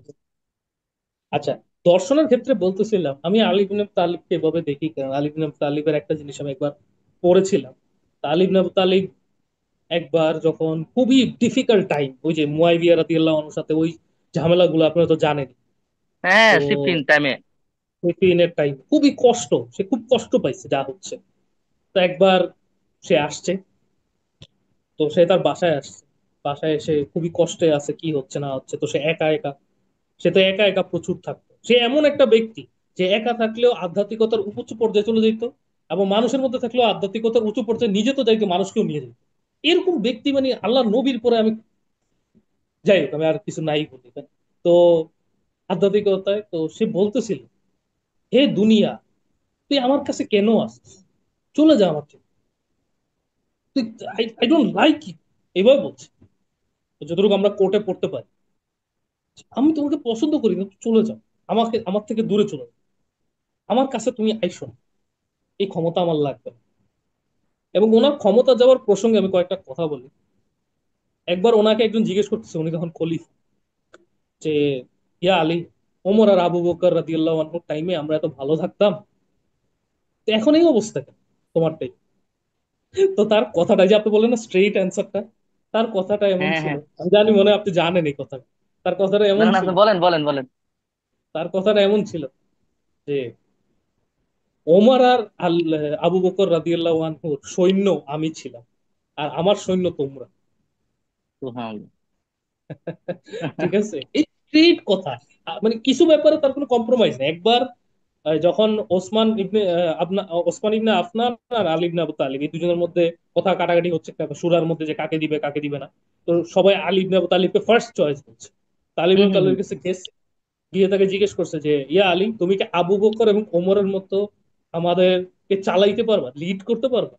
আচ্ছা, দর্শনের ক্ষেত্রে বলতেছিলাম, আমি আলী ইবনে আবু তালিবকে এভাবে দেখি কারণ আলী ইবনে আবু তালিবের একটা জিনিস আমি একবার পড়েছিলাম। তা আলী ইবনে আবু তালিব একবার যখন খুবই ডিফিকাল্ট টাইম, ওই যে মুয়াবিয়া রাদিয়াল্লাহু আনহুর সাথে ওই ঝামেলাগুলো আপনারা তো জানেন। হ্যাঁ, তো সিফিন টাইমে। ফিলিস্তিনের টাইম খুবই কষ্ট, সে খুব কষ্ট পাইছে যা হচ্ছে। তো একবার সে আসছে, তো সে তার বাসায় আসছে, বাসায় এসে খুবই কষ্টে আছে কি হচ্ছে না হচ্ছে, তো সে একা একা, সে তো একা একা প্রচুর থাকতো। সে এমন একটা ব্যক্তি যে একা থাকলেও আধ্যাত্মিকতার উচ্চ পর্যায়ে চলে যেত, এবং মানুষের মধ্যে থাকলেও আধ্যাত্মিকতার উঁচু পর্যায়ে নিজে তো যাইতো, মানুষকেও নিয়ে যেত। এরকম ব্যক্তি মানে আল্লাহ নবীর পরে আমি, যাই হোক আমি আর কিছু নাই বলি তাই। তো আধ্যাত্মিকতায় তো সে বলতেছিল, হে দুনিয়া, তুই আমার কাছে কেন আসছিস, চলে যা আমার থেকে। তুই, আই ডোন্ট লাইক ইউ, এভাবে বলছে। তো যতটুকু আমরা কোর্টে পড়তে পারি, আমি তোমাকে পছন্দ করি না, তুই চলে যাও, আমার থেকে দূরে চলে যাও, আমার কাছে তুমি আইসো না, এই ক্ষমতা আমার লাগবে না। এবং ওনার ক্ষমতা যাওয়ার প্রসঙ্গে আমি কয়েকটা কথা বলি। একবার ওনাকে একজন জিজ্ঞেস করতেছে, উনি তখন খলিফা, যে ইয়া আলী, ওমর আর আবু বকর রাদিয়াল্লাহু আনহুর টাইমে আমরা এত ভালো থাকতাম, তো এখন এই অবস্থা কেন তোমারটাই? তো তার কথাটা, যে আপনি বললেন না স্ট্রেইট অ্যান্সারটা, তার কথাটা এমন হ্যাঁ ছিল, হ্যাঁ। আমি জানি মনে হয় আপনি জানেন এই কথা। তার কথাটা না এমন না, ছিল, আপনি বলেন বলেন বলেন। তার কথাটা এমন ছিল যে ওমর আর আবু বকর রাদিয়াল্লাহু আনহুর সৈন্য আমি ছিলাম, আর আমার সৈন্য তোমরা। সুবহানাল্লাহ। ঠিক আছে, এই স্ট্রেট কথা। মানে কিছু ব্যাপারে তার কোনো কম্প্রোমাইজ নেই। একবার যখন ওসমান ইবনে আফনান আর আলী ইবনে আবু তালিব এই দুজনের মধ্যে কথা কাটাকাটি হচ্ছে একটা সুরার মধ্যে, যে কাকে দিবে কাকে দিবে না, তো সবাই আলী ইবনে আবু তালিবকে ফার্স্ট চয়েস করছে। তালিব হম ইবনে হম হম। তালিবের কাছে গেছে, গিয়ে তাকে জিজ্ঞেস করছে যে ইয়া আলী, তুমি কি আবু বকর এবং ওমরের মতো আমাদেরকে চালাইতে পারবা, লিড করতে পারবা?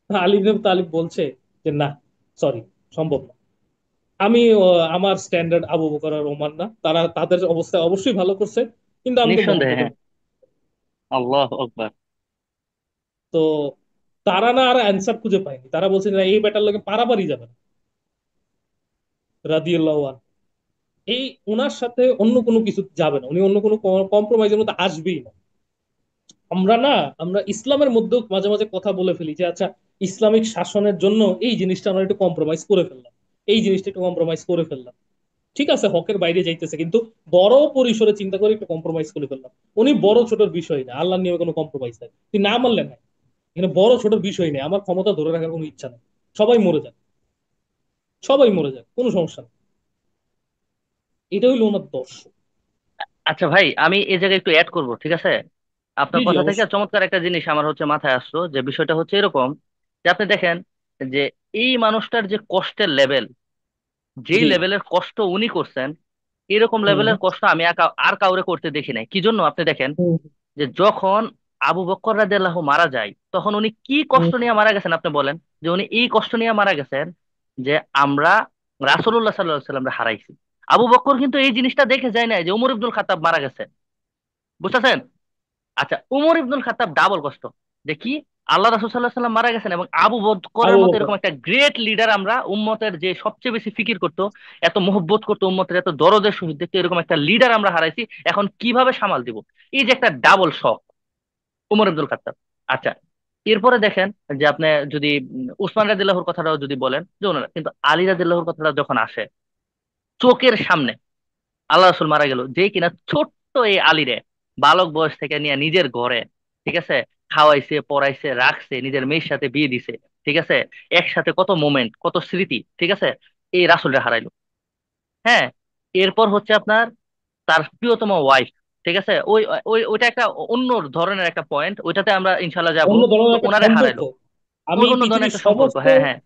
আলী ইবনে আবু তালিব বলছে যে না, সরি, সম্ভব না। আমি আমার স্ট্যান্ডার্ড আবু বকর আর ওমর না, তারা তাদের অবস্থা অবশ্যই ভালো করছে, কিন্তু আমি তো নিঃসন্দেহে, মোহাম্মদের। হ্যাঁ। আল্লাহ আকবার। তো তারা না আর অ্যান্সার খুঁজে পায়নি, তারা বলছে না এই ব্যাটার লোকে পারাপারি যাবে না, রাদিয়াল্লাহু আনহু। এই ওনার সাথে অন্য কোনো কিছু যাবে না, উনি অন্য কোনো কম্প্রোমাইজের মধ্যে আসবেই না। আমরা না, আমরা ইসলামের মধ্যেও মাঝে মাঝে কথা বলে ফেলি যে আচ্ছা, ইসলামিক শাসনের জন্য এই জিনিসটা আমরা একটু কম্প্রোমাইজ করে ফেললাম, এই জিনিসটা একটু কম্প্রোমাইজ করে ফেললাম। ঠিক আছে, হকের বাইরে যাইতেছে, কিন্তু বড় পরিসরে চিন্তা করে একটু কম্প্রোমাইজ করে ফেললাম। উনি বড় ছোটর বিষয় না, আল্লাহর নিয়মে কোনো কম্প্রোমাইজ নাই, তুই না মানলেন না, এখানে বড় ছোটর বিষয় নেই, আমার ক্ষমতা ধরে রাখার কোনো ইচ্ছা নেই, সবাই মরে যাক, সবাই মরে যাক, কোনো সমস্যা নেই। এটা হইলো ওনার দর্শন। আচ্ছা ভাই, আমি এই জায়গায় একটু অ্যাড করব, ঠিক আছে। জি আপনার জি কথা থেকে অবশ্যই। চমৎকার একটা জিনিস আমার হচ্ছে মাথায় আসলো, যে বিষয়টা হচ্ছে এরকম, যে আপনি দেখেন যে এই মানুষটার যে কষ্টের লেভেল, যেই জি। লেভেলের কষ্ট উনি করছেন, এরকম হুম লেভেলের কষ্ট আমি আর কাউরে করতে দেখি নাই। কি জন্য আপনি দেখেন, হুম যে যখন আবু বকর রাদিয়াল্লাহু মারা যায় তখন উনি কি হুম, কষ্ট নিয়ে মারা গেছেন আপনি বলেন। যে উনি এই কষ্ট নিয়ে মারা গেছেন যে আমরা রাসূলুল্লাহ সাল্লাল্লাহু আলাইহি সাল্লামকে হারাইছি। আবু বকর কিন্তু এই জিনিসটা দেখে যায় না যে উমর ইবনুল খাত্তাব মারা গেছে, বুঝতেছেন? আচ্ছা, উমর ইবনুল খাত্তাব ডাবল কষ্ট যে কি, আল্লাহ রাসূল সাল্লাল্লাহু আলাইহি সাল্লাম মারা গেছেন এবং আবু বকরের আবু মতো বকর। এরকম একটা গ্রেট লিডার, আমরা উম্মতের যে সবচেয়ে বেশি ফিকির করতো, এত মহব্বত করতো উম্মতের, এত দরদের সহিত দেখতো, এরকম একটা লিডার আমরা হারাইছি। এখন কিভাবে সামাল দিব? এই যে একটা ডাবল শক উমর আব্দুল খাত্তাব। আচ্ছা, এরপরে দেখেন যে আপনি যদি উসমান রাদিয়াল্লাহুর কথাটাও যদি বলেন, যে ওনারা কিন্তু আলী রাদিয়াল্লাহুর কথাটা যখন আসে চোখের সামনে, আল্লাহ রাসূল মারা গেল, যে কিনা ছোট্ট এই আলীরে বালক বয়স থেকে নিয়ে নিজের ঘরে, ঠিক আছে, খাওয়াইছে পড়াইছে রাখছে, নিজের মেয়ের সাথে বিয়ে দিছে, ঠিক আছে, একসাথে কত মোমেন্ট কত স্মৃতি, ঠিক আছে, এই রাসূলরে হারাইলো। হ্যাঁ, এরপর হচ্ছে আপনার তার প্রিয়তম ওয়াইফ, ঠিক আছে, ওই ওই ওইটা একটা অন্য ধরনের একটা পয়েন্ট, ওইটাতে আমরা ইনশাল্লাহ যাব। অন্য তো ধরনের একটা ওনারে সম্পর্ক। হারাইলো, আমি অন্য ধরনের পৃথিবীর একটা সম্পর্ক, সমস্ত হ্যাঁ হ্যাঁ।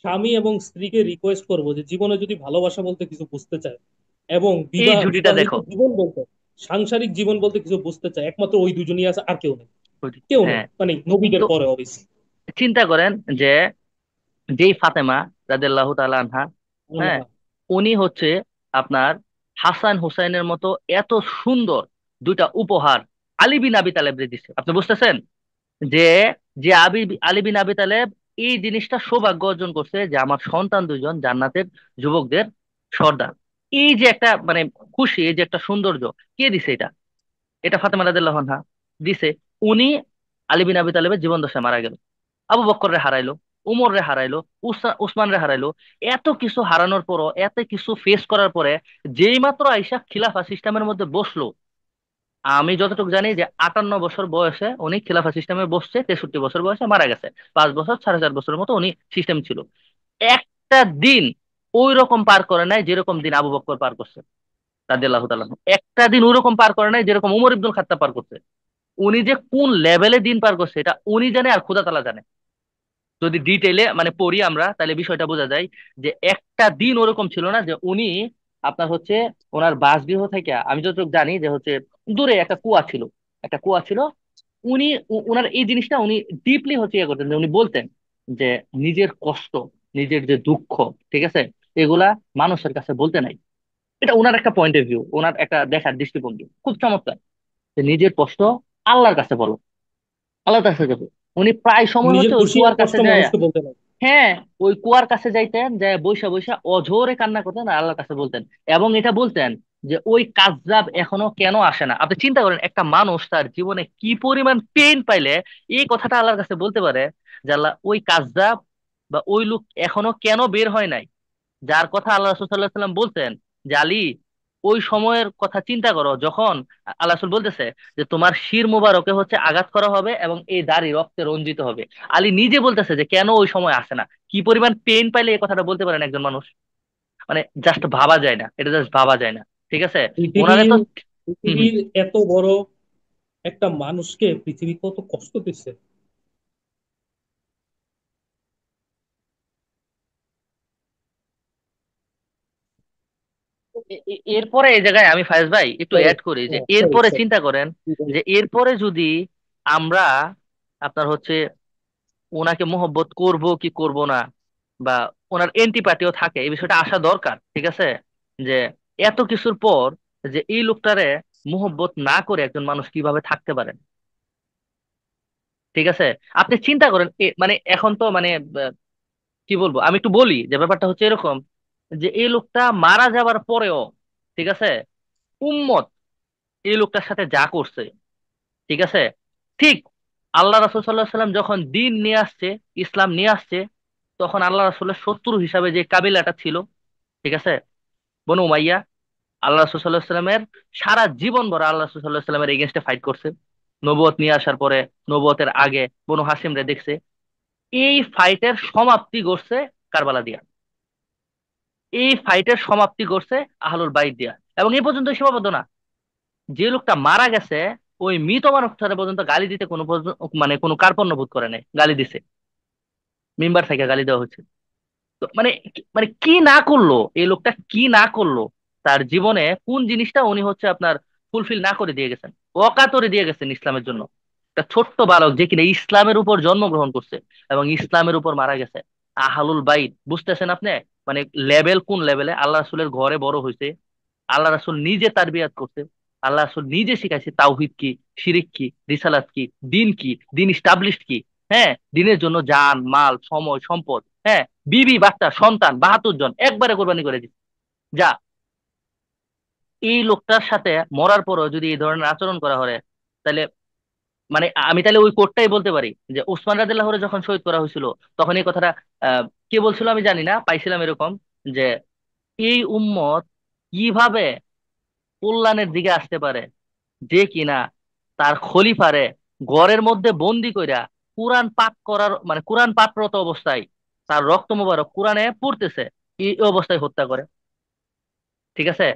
স্বামী এবং স্ত্রীকে রিকোয়েস্ট করব যে জীবনে যদি ভালোবাসা বলতে কিছু বুঝতে চায় এবং এই জুটিটা বিবাহিত দেখো। জীবন বলতে, সাংসারিক জীবন বলতে কিছু বুঝতে চায়, একমাত্র ওই দুজনই আছে, আর কেউ নেই। কেউ নেই হ্যাঁ, মানে নবীদের তো পরে অবশ্যই। চিন্তা করেন যে যেই ফাতেমা রাদিয়াল্লাহু তাআলা আনহা, হ্যাঁ, উনি হচ্ছে আপনার হাসান হুসাইনের মতো এত সুন্দর দুইটা উপহার আলী বিন আবি তালেবরে দিছে, আপনি বুঝতেছেন? যে যে আলী বিন আবি তালেব এই জিনিসটা সৌভাগ্য অর্জন করছে যে আমার সন্তান দুইজন জান্নাতের যুবকদের সর্দার। এই যে একটা মানে খুশি, এই যে একটা সৌন্দর্য, কে দিছে এটা? এটা ফাতেমা রাদিয়াল্লাহু আনহা দিছে। উনি আলী বিন আবি তালেবের জীবন দশায় মারা গেল, আবু বকর রে হারাইলো, উমর রে হারাইলো, উসমান রে হারাইলো। এত কিছু হারানোর পরও, এত কিছু ফেস করার পরে যেই মাত্র আইসা খিলাফা সিস্টেমের মধ্যে বসলো, আমি যতটুকু জানি যে 58 বছর বয়সে উনি খিলাফা সিস্টেমে বসছে, 63 বছর বয়সে মারা গেছে। 5 বছর 4.5 বছরের মতো উনি সিস্টেম ছিল। একটা দিন ওই রকম পার করে নাই যেরকম দিন আবু বকর পার করছে রাদিয়াল্লাহু তাআলা আনহু। একটা দিন ওইরকম পার করে নাই যেরকম উমর ইবনুল খাত্তাব পার করছে। উনি যে কোন লেভেলে দিন পার করছে এটা উনি জানে আর খোদা তাআলা জানে। যদি ডিটেইলে মানে পড়ি আমরা তাহলে বিষয়টা বোঝা যায় যে একটা দিন ওরকম ছিল না যে উনি আপনার হচ্ছে ওনার বাসগৃহ থেকে, আমি যতটুকু জানি যে হচ্ছে দূরে একটা কুয়া ছিল, একটা কুয়া ছিল। উনি ওনার এই জিনিসটা উনি ডিপলি হচ্ছে ইয়ে করতেন যে উনি বলতেন যে নিজের কষ্ট, নিজের যে দুঃখ, ঠিক আছে, এগুলা মানুষের কাছে বলতে নাই। এটা ওনার একটা পয়েন্ট অফ ভিউ, ওনার একটা দেখার দৃষ্টিভঙ্গি খুব চমৎকার, যে নিজের কষ্ট আল্লাহর কাছে বলো, আল্লাহর কাছে যাবো। উনি প্রায় সময় নিজের হচ্ছে ওই খুশি আর কুয়ার কাছে কষ্ট যায়, মানুষকে বলতে নাই। হ্যাঁ, ওই কুয়ার কাছে যাইতেন, যে বৈশা বৈশা অঝোরে কান্না করতেন আর আল্লাহর কাছে বলতেন। এবং এটা বলতেন যে ওই কাযযাব এখনো কেন আসে না। আপনি চিন্তা করেন একটা মানুষ তার জীবনে কি পরিমাণ পেইন পাইলে এই কথাটা আল্লাহর কাছে বলতে পারে, যে আল্লাহ ওই কাযযাব বা ওই লোক এখনো কেন বের হয় নাই, যার কথা আল্লাহ রাসূল সাল্লাল্লাহু আলাইহি ওয়াসাল্লাম বলতেন যে আলী ওই সময়ের কথা চিন্তা করো যখন আল্লাহ রাসূল বলতেছে যে তোমার শির মুবারকে হচ্ছে আঘাত করা হবে এবং এই দাড়ি রক্তে রঞ্জিত হবে। আলী নিজে বলতেছে যে কেন ওই সময় আসে না, কি পরিমাণ পেইন পাইলে এই কথাটা বলতে পারেন একজন মানুষ। মানে জাস্ট ভাবা যায় না, এটা জাস্ট ভাবা যায় না, ঠিক আছে। ওনারে পৃথিবীর তো হম হম। পৃথিবীর এত বড় একটা মানুষকে পৃথিবী কত কষ্ট দিচ্ছে। এরপরে এই জায়গায় আমি ফায়েজ ভাই একটু সরি, অ্যাড করি যে সরি এরপরে সরি। চিন্তা করেন যে এরপরে যদি আমরা আপনার হচ্ছে ওনাকে মোহব্বত করব কি করব না, বা ওনার এন্টিপাতিও থাকে, এই বিষয়টা আসা দরকার, ঠিক আছে। যে এত কিছুর পর যে এই লোকটারে মোহব্বত না করে একজন মানুষ কিভাবে থাকতে পারে, ঠিক আছে। আপনি চিন্তা করেন মানে এখন তো মানে কি বলবো, আমি একটু বলি যে ব্যাপারটা হচ্ছে এরকম, যে এই লোকটা মারা যাবার পরেও, ঠিক আছে, উম্মত এই লোকটার সাথে যা করছে, ঠিক আছে, ঠিক আল্লাহ রাসূল সাল্লাল্লাহু আলাইহি সাল্লাম যখন দিন নিয়ে আসছে, ইসলাম নিয়ে আসছে, তখন আল্লাহ রাসূলের শত্রু হিসাবে যে কাবিলাটা ছিল, ঠিক আছে, বনু উমাইয়া, আল্লাহ রাসূল সাল্লাল্লাহু আলাইহি সাল্লামের সারা জীবন ভর আল্লাহ রাসূল সাল্লাল্লাহু আলাইহি সাল্লামের এগেইনস্টে ফাইট করছে। নবুয়ত নিয়ে আসার পরে নবুয়তের আগে বনু হাসিম রে দেখছে। এই ফাইটের সমাপ্তি ঘটছে কারবালা দিয়া, এই ফাইটের সমাপ্তি ঘটছে আহলুল বাইত দিয়া। এবং এই পর্যন্ত সীমাবদ্ধ না, যে লোকটা মারা গেছে ওই মৃত মানুষটারে পর্যন্ত গালি দিতে মানে কোনো কার্পণ্য বোধ করে নাই, গালি দিছে, মেম্বার থেকে গালি দেওয়া হচ্ছে। তো মানে মানে কি না করলো এই লোকটা, কি না করলো, তার জীবনে কোন জিনিসটা উনি হচ্ছে আপনার ফুলফিল না করে দিয়ে গেছেন, অকাতরে দিয়ে গেছেন ইসলামের জন্য। একটা ছোট্ট বালক যে কিনা ইসলামের উপর জন্মগ্রহণ করছে এবং ইসলামের উপর মারা গেছে, আহলুল বাইত, বুঝতেছেন আপনি? মানে লেভেল কোন লেভেলে, আল্লাহ রাসূলের ঘরে বড় হয়েছে, আল্লাহ রাসূল নিজে তারবিয়াত করছে, আল্লাহ রাসূল নিজে শিখাইছে তাওহীদ কি, শিরিক কি, রিসালাত কি, দিন কি, দিন স্টাবলিশড কি। হ্যাঁ, দিনের জন্য জান মাল সময় সম্পদ, হ্যাঁ, বিবি বাচ্চা সন্তান 72 জন একবারে কোরবানি করে দিচ্ছে। যা, এই লোকটার সাথে মরার পরও যদি এই ধরনের আচরণ করা হয়, তাহলে মানে আমি তাহলে ওই কোটটাই বলতে পারি যে ওসমান রাদিয়াল্লাহু যখন শহীদ করা হয়েছিল, তখন এই কথাটা কে বলছিল আমি জানি না, পাইছিলাম এরকম যে এই উম্মত কিভাবে কল্যাণের দিকে আসতে পারে, যে কিনা তার খলিফারে ঘরের মধ্যে বন্দি কইরা কোরআন পাঠ করার মানে কোরআন পাঠরত অবস্থায় তার রক্ত মোবারক কোরআনে পড়তেছে, এই অবস্থায় হত্যা করে। ঠিক আছে,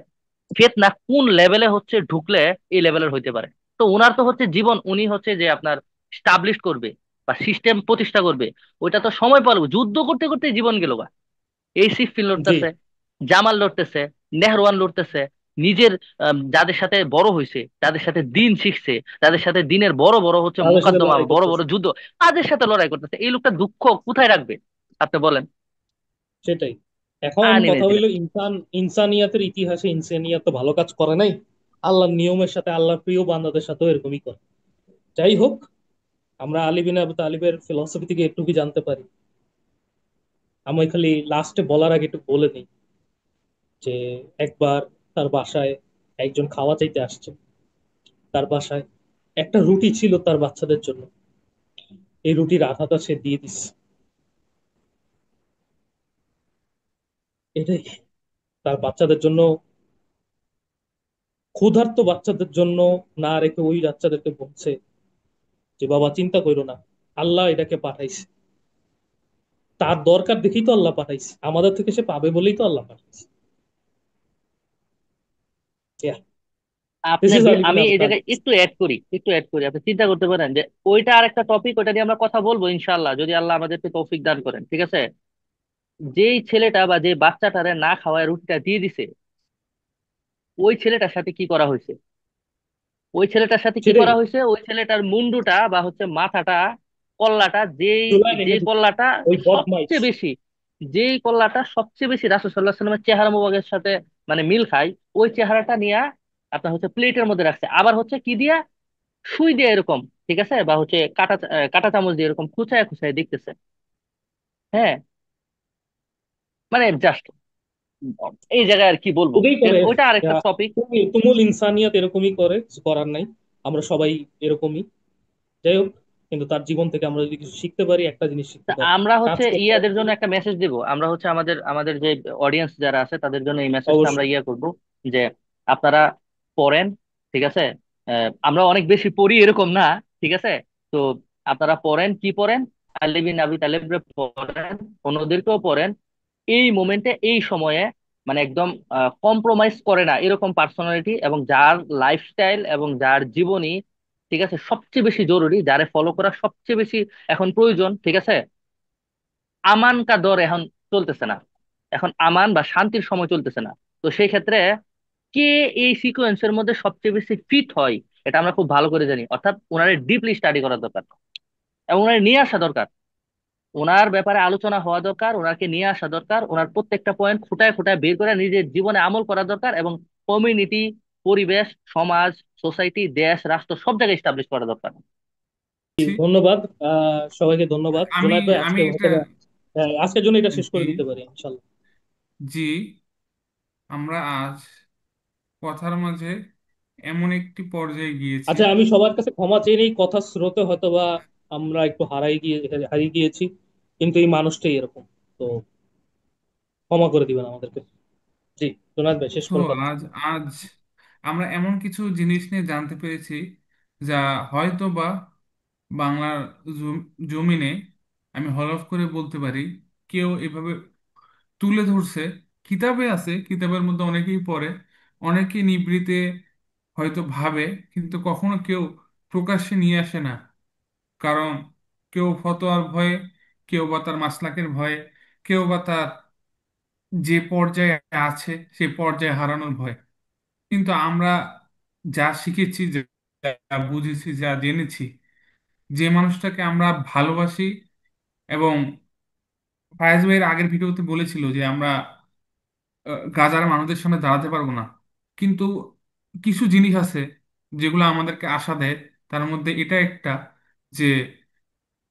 ফিতনা কোন লেভেলে হচ্ছে ঢুকলে এই লেভেলের হইতে পারে। তো উনার তো হচ্ছে জীবন, উনি হচ্ছে যে আপনার স্টাবলিশ করবে বা সিস্টেম প্রতিষ্ঠা করবে, ওইটা তো সময় পারবে, যুদ্ধ করতে করতে জীবন গেল গা। এই সিফিন জি। লড়তেছে, জামাল লড়তেছে, নেহরওয়ান লড়তেছে, নিজের যাদের সাথে বড় হয়েছে, যাদের সাথে দিন শিখছে, যাদের সাথে দিনের বড় বড় হচ্ছে তাদের সাথে মোকদ্দমা, লড়াই বড় বড় করতেছে। যুদ্ধ, তাদের সাথে লড়াই করতেছে। এই লোকটা দুঃখ কোথায় রাখবে আপনি বলেন? সেটাই। এখন কথা আনইমেজিন। হইলো ইনসানিয়াতের ইতিহাসে ইনসানিয়াত তো ভালো কাজ করে নাই, আল্লাহর নিয়মের সাথে আল্লাহর প্রিয় বান্দাদের সাথেও এরকমই করে। যাই হোক, আমরা আলী বিন আবু তালিবের ফিলসফি থেকে একটু কি জানতে পারি। আমি খালি লাস্টে বলার আগে একটু বলে দিই যে একবার তার বাসায় একজন খাওয়া চাইতে আসছে। তার বাসায় একটা রুটি ছিল তার বাচ্চাদের জন্য, এই রুটির আধাটা সে দিয়ে দিচ্ছে। এটাই তার বাচ্চাদের জন্য, ক্ষুধার্ত বাচ্চাদের জন্য না রেখে ওই বাচ্চাদেরকে বলছে যে বাবা চিন্তা করো না, আল্লাহ এটাকে পাঠাইছে, তার দরকার দেখেই তো আল্লাহ পাঠাইছে, আমাদের থেকে সে পাবে বলেই তো আল্লাহ পাঠাইছে। দিস আপনি ইজ আলী বিন আমি আবু এই তালিব। জায়গায় একটু অ্যাড করি, আপনি চিন্তা করতে পারেন যে ওইটা আরেকটা টপিক, ওইটা নিয়ে আমরা কথা বলবো ইনশাআল্লাহ, যদি আল্লাহ আমাদেরকে তৌফিক দান করেন, ঠিক আছে? যেই ছেলেটা বা যে বাচ্চাটারে না খাওয়ায় রুটিটা দিয়ে দিছে, ওই ছেলেটার সাথে কি করা হয়েছে? সেটাই, ওই ছেলেটার মুন্ডুটা বা হচ্ছে মাথাটা, কল্লাটা, যেই চুলায় যেই নেমে দিচ্ছে কল্লাটা ওই বদমাইশ। সবচেয়ে বেশি যেই কল্লাটা সবচেয়ে বেশি রাসূল সাল্লাল্লাহু আলাইহি সাল্লামের চেহারা মোবারকের সাথে মানে মিল খায়, ওই চেহারাটা নিয়ে আপনার হচ্ছে প্লেটের মধ্যে রাখছে, আবার হচ্ছে কি দিয়া, সুই দিয়ে এরকম, ঠিক আছে, বা হচ্ছে কাটা চামচ দিয়ে এরকম খুঁচায় খুঁচায় দেখতেছে। হ্যাঁ, মানে জাস্ট এই জায়গায় আর কি বলবো, ওটাই ঠিক করে। আছে, ওইটা আরেকটা আহ, টপিক। তুমুল ইনসানিয়াত এরকমই করে, কিছু করার নাই, আমরা সবাই এরকমই। যাই হোক, কিন্তু তার জীবন থেকে আমরা যদি কিছু শিখতে পারি, একটা জিনিস তা শিখতে পারি, আমরা কাজ হচ্ছে করতে ইয়াদের হবে। জন্য একটা মেসেজ দিব, আমরা হচ্ছে আমাদের আমাদের যে অডিয়েন্স যারা আছে তাদের জন্য এই মেসেজটা আমরা অবশ্যই। ইয়া করব যে আপনারা পড়েন, ঠিক আছে? আমরা অনেক বেশি পড়ি এরকম না, ঠিক আছে? তো আপনারা পড়েন, কি পড়েন? আলী বিন আবি তালেব পড়েন, অন্যদেরকেও পড়েন। এই মোমেন্টে, এই সময়ে মানে একদম কম্প্রোমাইজ করে না এরকম পার্সোনালিটি, এবং যার লাইফস্টাইল এবং যার জীবনী, ঠিক আছে, সবচেয়ে বেশি জরুরি, যারে ফলো করা সবচেয়ে বেশি এখন প্রয়োজন, ঠিক আছে? আমান কা দর এখন চলতেছে না, এখন আমান বা শান্তির সময় চলতেছে না। তো সেই ক্ষেত্রে কে এই সিকোয়েন্সের মধ্যে সবচেয়ে বেশি ফিট হয়, এটা আমরা খুব ভালো করে জানি, অর্থাৎ ওনারে ডিপলি স্টাডি করা দরকার এবং ওনারে নিয়ে আসা দরকার, ওনার ব্যাপারে আলোচনা হওয়া দরকার, ওনাকে নিয়ে আসা দরকার, ওনার প্রত্যেকটা পয়েন্ট খুঁটায় খুঁটায় বের করে নিজের জীবনে আমল করা দরকার, এবং কমিউনিটি, পরিবেশ, সমাজ, সোসাইটি, দেশ, রাষ্ট্র সব জায়গায় এস্টাবলিশ করা দরকার। ধন্যবাদ। সবাইকে ধন্যবাদ। আমি জোনায়েদ ভাই, আমি আজকে এটা, আজকের জন্য এটা শেষ জি, করে দিতে পারি ইনশাল্লাহ। জি, আমরা আজ কথার মাঝে এমন একটি পর্যায়ে গিয়েছি। আচ্ছা, আমি সবার কাছে ক্ষমা চেয়ে নেই, কথা স্রোতে হয়তোবা আমরা একটু হারিয়ে গিয়েছি, কিন্তু এই মানুষটাই এরকম। তো ক্ষমা করে দিবেন আমাদেরকে। জি, জোনায়েদ ভাই শেষ তো করে ফেলেন। আজ আজ আমরা এমন কিছু জিনিস নিয়ে জানতে পেরেছি যা হয়তো বা বাংলার জমিনে, আমি হলফ করে বলতে পারি, কেউ এভাবে তুলে ধরছে। কিতাবে আছে, কিতাবের মধ্যে অনেকেই পড়ে, অনেকেই নিভৃতে হয়তো ভাবে, কিন্তু কখনো কেউ প্রকাশ্যে নিয়ে আসে না। কারণ কেউ ফতোয়ার ভয়ে, কেউ বা তার মাসলাকের ভয়ে, কেউ বা তার যে পর্যায়ে আছে সেই পর্যায়ে হারানোর ভয়। কিন্তু আমরা যা শিখেছি, যা বুঝেছি, যা জেনেছি, যে মানুষটাকে আমরা ভালোবাসি, এবং ফায়েজ ভাইয়ের আগের ভিডিওতে বলেছিল যে আমরা গাজার মানুষদের সামনে দাঁড়াতে পারবো না, কিন্তু কিছু জিনিস আছে যেগুলো আমাদেরকে আশা দেয়। তার মধ্যে এটা একটা, যে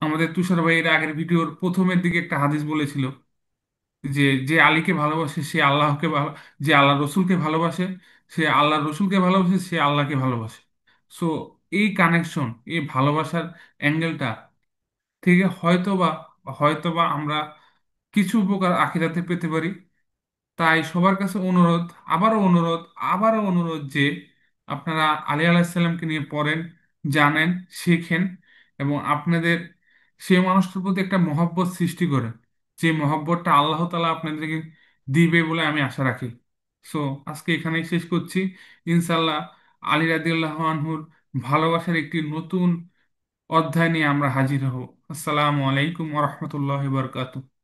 আমাদের তুষার ভাইয়ের আগের ভিডিওর প্রথমের দিকে একটা হাদিস বলেছিল যে যে আলীকে ভালোবাসে সে আল্লাহকে ভালো, যে আল্লাহ রসুলকে ভালোবাসে সে আল্লাহ রসুলকে ভালোবাসে, সে আল্লাহকে ভালোবাসে। সো এই কানেকশন, এই ভালোবাসার অ্যাঙ্গেলটা থেকে হয়তোবা আমরা কিছু উপকার আখিরাতে পেতে পারি। তাই সবার কাছে অনুরোধ, আবারও অনুরোধ, আবারও অনুরোধ যে আপনারা আলী আলাহিসাল্লামকে নিয়ে পড়েন, জানেন, শেখেন, এবং আপনাদের সেই মানুষটার প্রতি একটা মহব্বত সৃষ্টি করেন, যে মহব্বতটা আল্লাহ তাআলা আপনাদেরকে দিবে বলে আমি আশা রাখি। সো আজকে এখানেই শেষ করছি। ইনশাল্লাহ আলী রাদিয়াল্লাহু আনহুর ভালোবাসার একটি নতুন অধ্যায় নিয়ে আমরা হাজির হব। আসসালামু আলাইকুম ওয়া রাহমাতুল্লাহি ওয়া বারাকাতুহু।